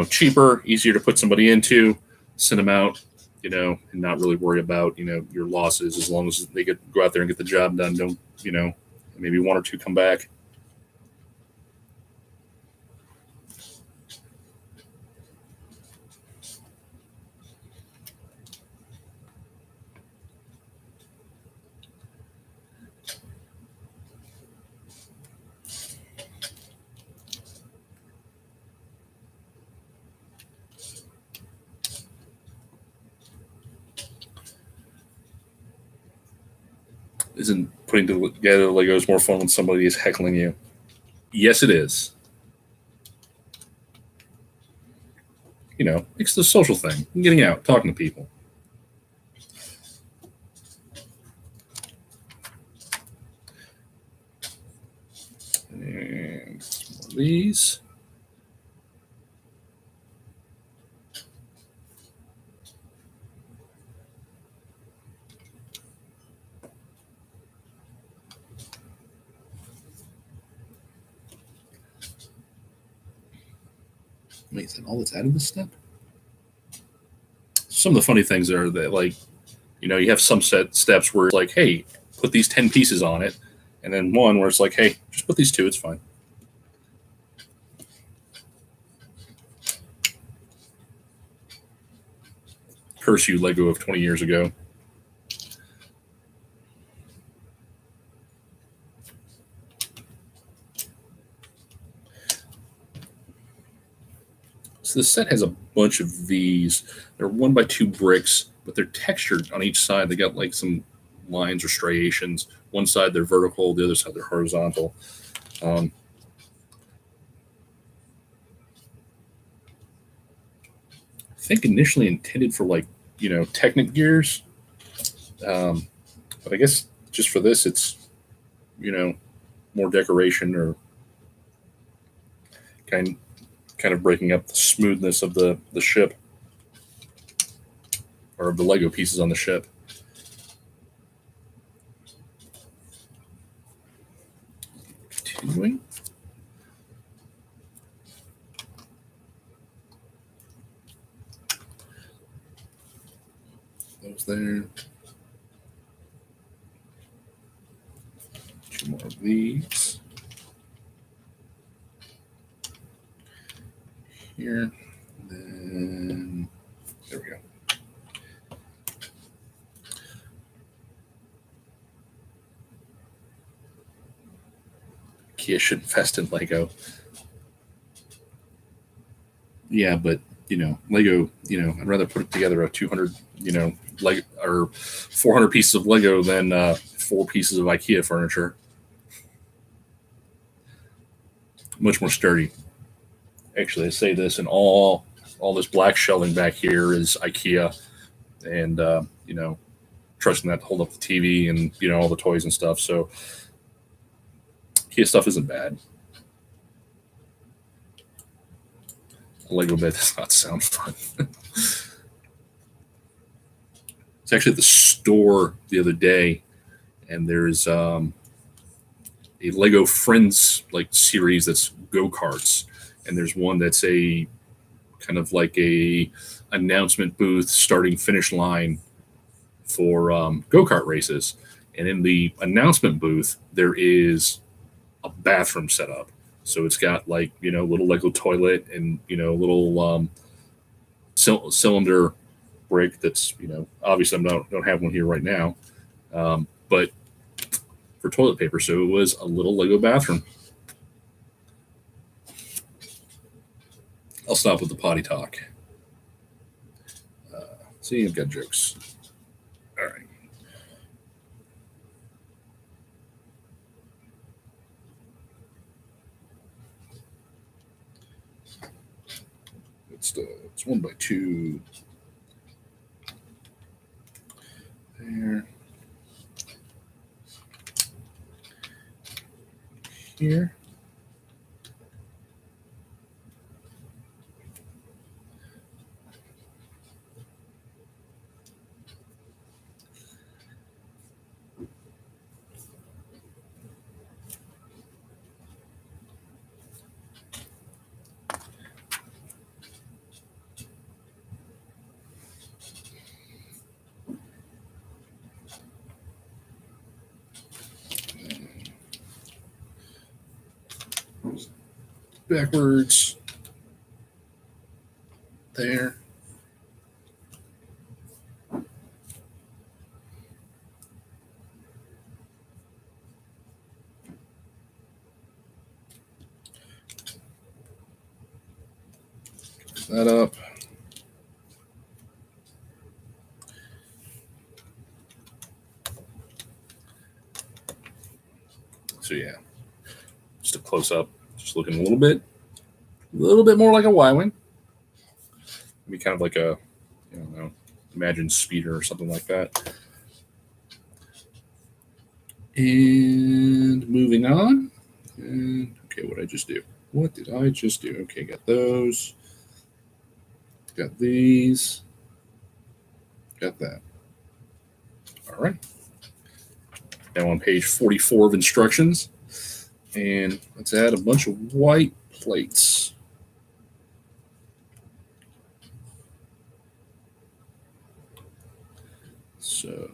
cheaper, easier to put somebody into, send them out, and not really worry about, your losses as long as they go out there and get the job done. Don't, maybe one or two come back. Isn't putting together Legos more fun when somebody is heckling you? Yes, it is. It's the social thing. Getting out, talking to people. And some of these. Wait, is that all that's added this step? Some of the funny things are that, you have some set steps where it's like, hey, put these 10 pieces on it. And then one where it's like, hey, just put these 2, it's fine. Curse you, Lego of 20 years ago. So the set has a bunch of these. They're 1x2 bricks, but they're textured on each side. They got some lines or striations. One side they're vertical, the other side they're horizontal. I think initially intended for Technic gears, but I guess just for this it's more decoration or kind of breaking up the smoothness of the ship or of the Lego pieces on the ship. Continuing. Those there. 2 more of these. Here. Then there we go. Kia should invest in Lego. Yeah, but Lego, I'd rather put together a 200, Lego or 400 pieces of Lego than 4 pieces of IKEA furniture. Much more sturdy. Actually, I say this, and all this black shelving back here is IKEA, and trusting that to hold up the TV and all the toys and stuff. So IKEA stuff isn't bad. A Lego bed does not sound fun. It's actually at the store the other day, and there's a Lego Friends series that's go-karts, and there's one that's a kind of like a announcement booth starting finish line for go-kart races. And in the announcement booth there is a bathroom set up, so it's got little Lego toilet and little cylinder brick that's obviously I don't have one here right now, but for toilet paper. So it was a little Lego bathroom. I'll stop with the potty talk. See, I've got jokes. All right. It's 1x2. There. here. Backwards. There. That up. So yeah, just a close up, just looking a little bit more like a Y-wing. Maybe kind of like a, I don't know, imagine speeder or something like that. And moving on. And, okay, what did I just do? What did I just do? Okay, got those. Got these. Got that. All right. Now on page 44 of instructions. And let's add a bunch of white plates. So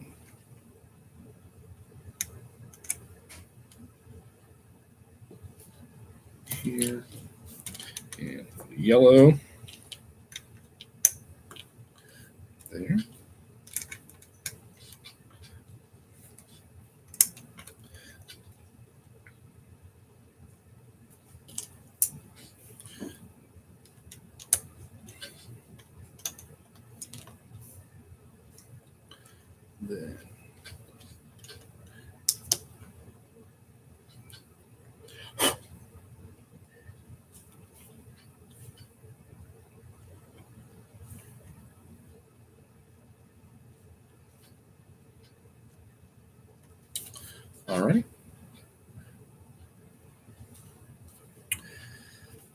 here and yellow there. Then all right.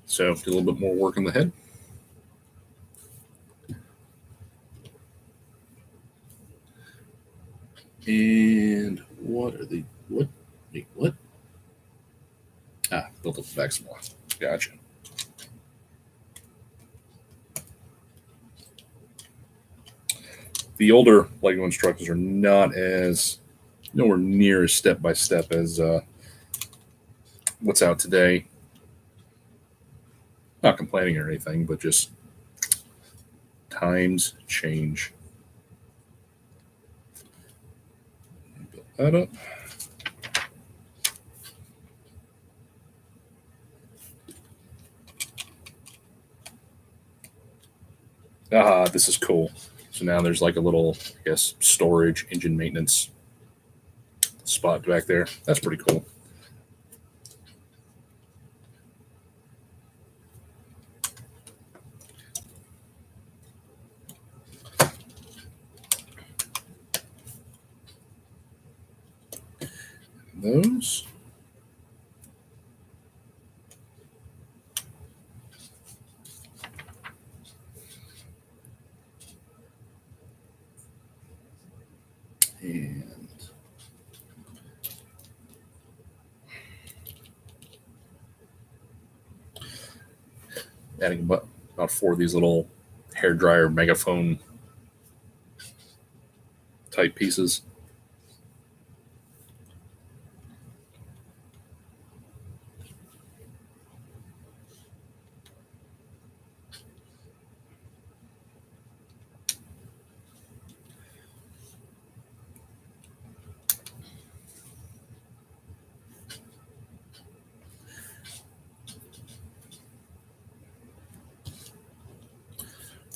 So do a little bit more work on the head. And what are the what? Wait, what? Ah, built up the back some more. Gotcha. The older Lego instructions are not as nowhere near as step by step as what's out today. Not complaining or anything, but just times change. Build that up. Ah, this is cool. So now there's like a little, I guess, storage engine maintenance spot back there. That's pretty cool. Those. And adding about 4 of these little hairdryer megaphone type pieces.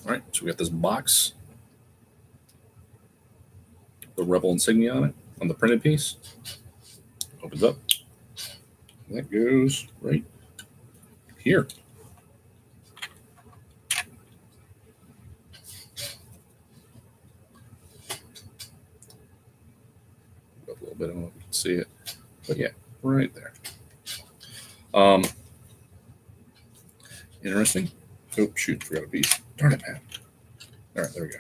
All right, so we got this box, the Rebel insignia on it, on the printed piece. Opens up. That goes right here. A little bit, I don't know if you can see it, but yeah, right there. Interesting. Oh, shoot, forgot a piece. Darn it, man. All right, there we go.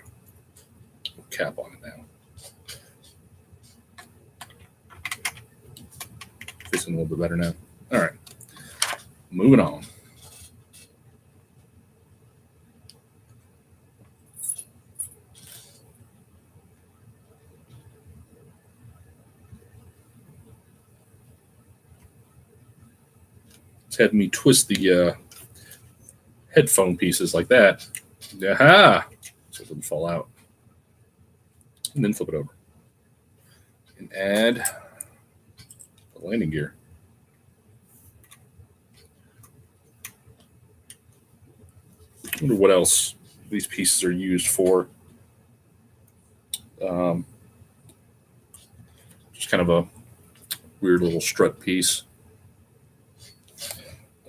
Cap on it now. Fits in a little bit better now. All right, moving on. It's had me twist the headphone pieces like that. Aha! So it doesn't fall out. And then flip it over. And add the landing gear. I wonder what else these pieces are used for. Just kind of a weird little strut piece.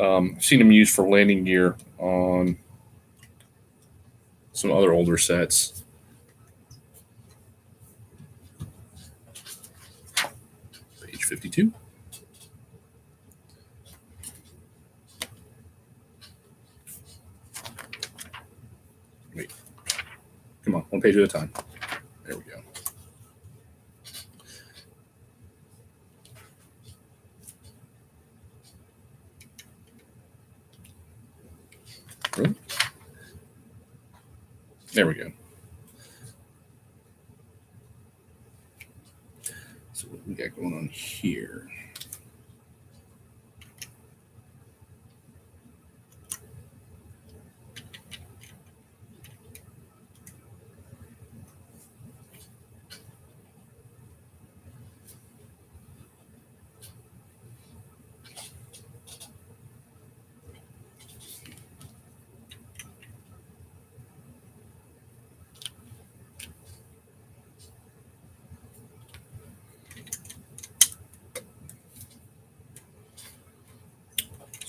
I've seen them used for landing gear on some other older sets. Page 52. Wait. Come on, one page at a time. There we go. Really? There we go. So what we got going on here?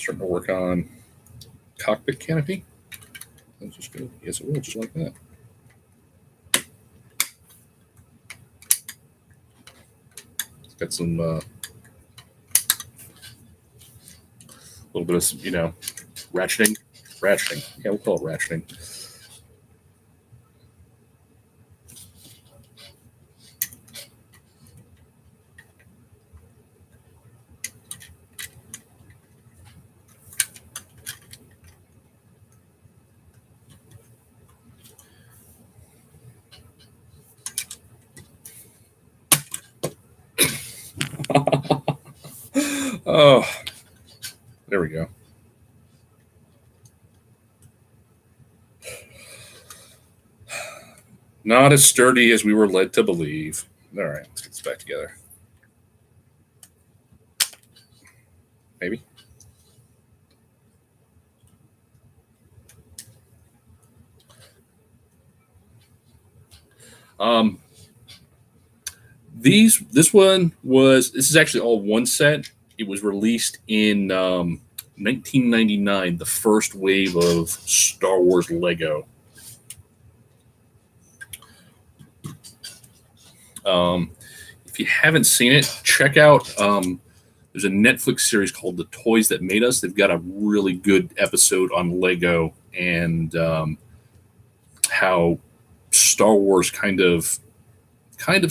Starting to work on cockpit canopy. That's just good. Yes, it will, just like that. It's got some little bit of, ratcheting. Yeah, we'll call it ratcheting. Oh, there we go. Not as sturdy as we were led to believe. All right, let's get this back together. Maybe. This is actually all one set. It was released in 1999, the first wave of Star Wars Lego. If you haven't seen it, check out. There's a Netflix series called The Toys That Made Us. They've got a really good episode on Lego and how Star Wars kind of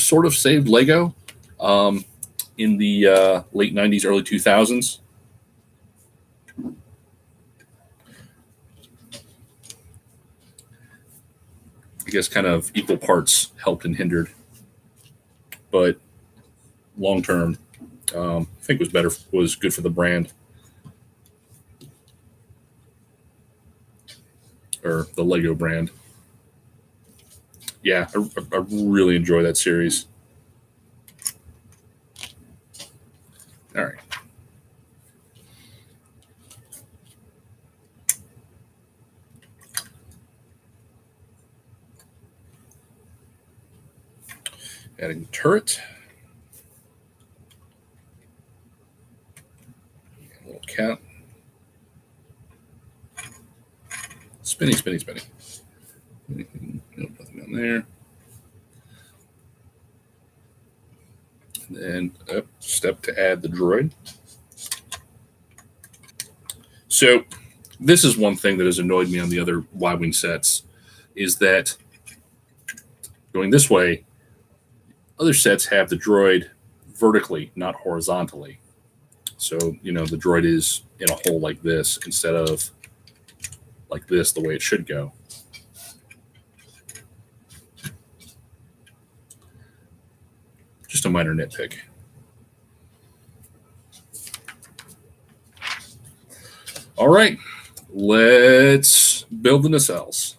sort of saved Lego in the late 90s, early 2000s. I guess kind of equal parts helped and hindered. But long term, I think was good for the brand. Or the Lego brand. Yeah, I really enjoy that series. All right. Adding the turret. A little cap. Spinny. Anything? Nope, nothing on there. And then step to add the droid. So this is one thing that has annoyed me on the other Y-Wing sets, is that going this way, other sets have the droid vertically, not horizontally. So, the droid is in a hole like this instead of like this, the way it should go. Just a minor nitpick. All right, let's build the nacelles.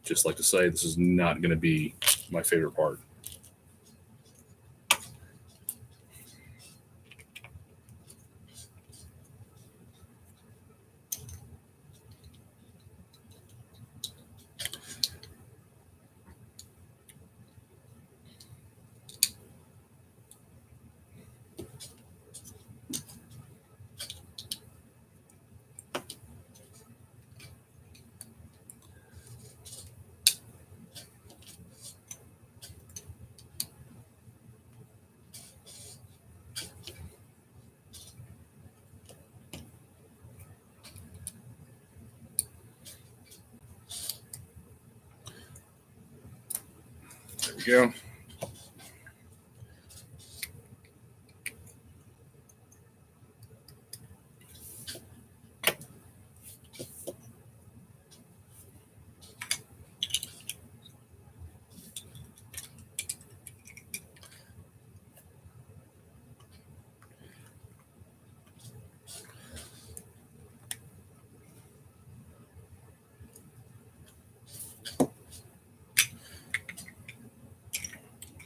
Just like to say, this is not going to be my favorite part. There we go.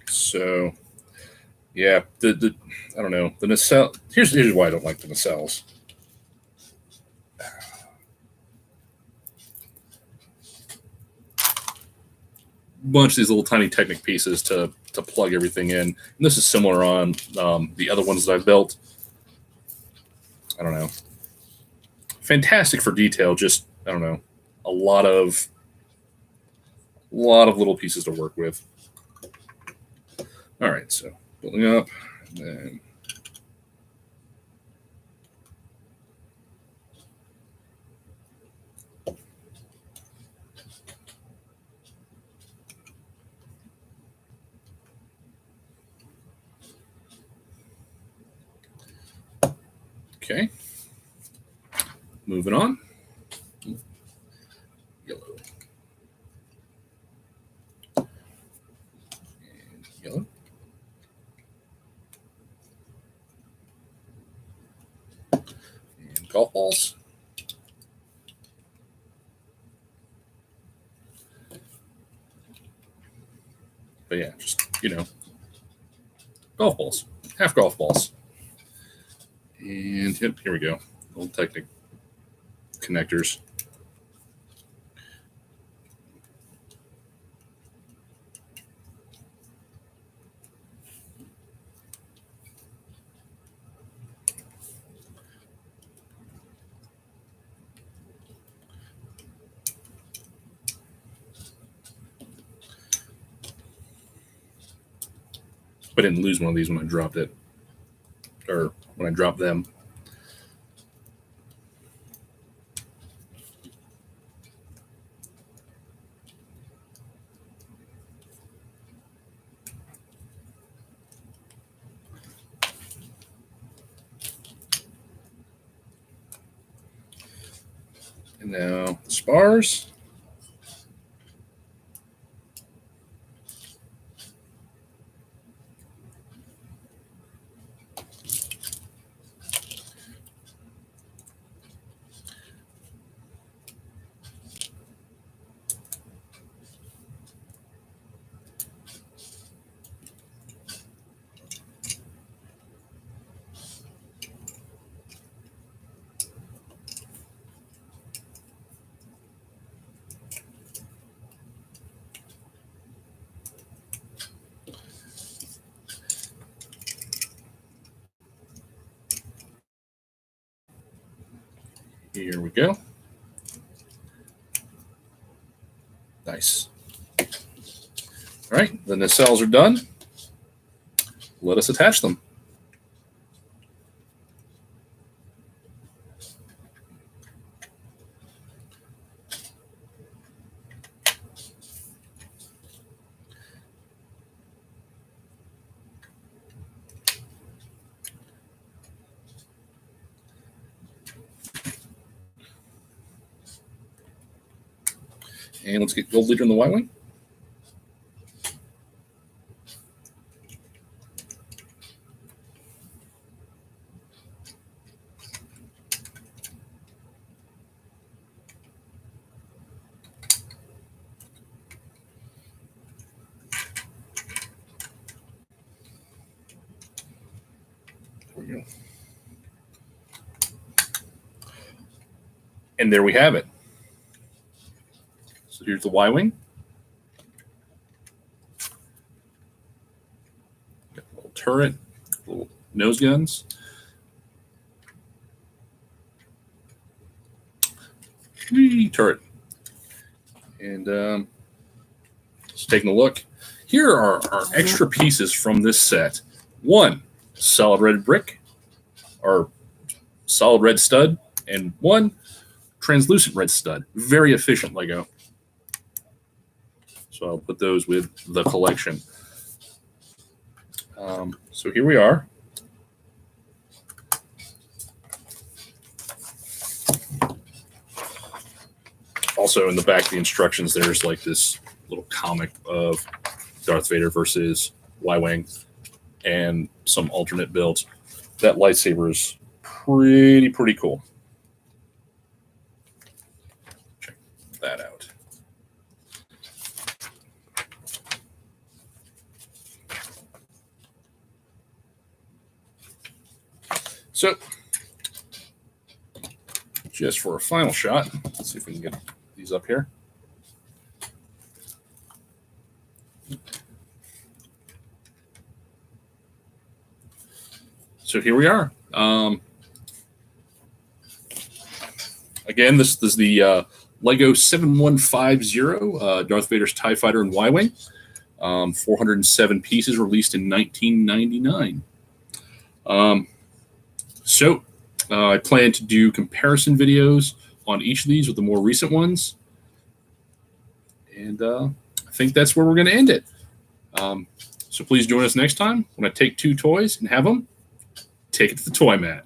So, yeah, the I don't know, the nacelle. Here's why I don't like the nacelles. Bunch of these little tiny Technic pieces to plug everything in. And this is similar on the other ones that I've built. I don't know. Fantastic for detail. Just, I don't know, a lot of little pieces to work with. All right, so building up, and then okay. Moving on. Yellow. And yellow. And golf balls. But yeah, just, golf balls. Half golf balls. And yep, here we go. Old Technic connectors. I didn't lose one of these when I dropped it, or when I dropped them. And now the spars. Here we go. Nice. All right, the nacelles are done. Let us attach them. And let's get Gold Leader in the Y-Wing. There we go. And there we have it. So here's the Y-Wing. Got a little turret, little nose guns. Turret. And just taking a look. Here are our extra pieces from this set. One, solid red brick, or solid red stud, and one translucent red stud. Very efficient Lego. So I'll put those with the collection. So here we are. Also in the back of the instructions, there's like this little comic of Darth Vader versus Y-Wing and some alternate builds. That lightsaber is pretty cool. Check that out. So, just for a final shot, let's see if we can get these up here. So here we are. Again, this is the Lego 7150 Darth Vader's TIE Fighter and Y-Wing. 407 pieces, released in 1999. So I plan to do comparison videos on each of these with the more recent ones. And I think that's where we're going to end it. So please join us next time when I take two toys and have them take it to the ToyMatt.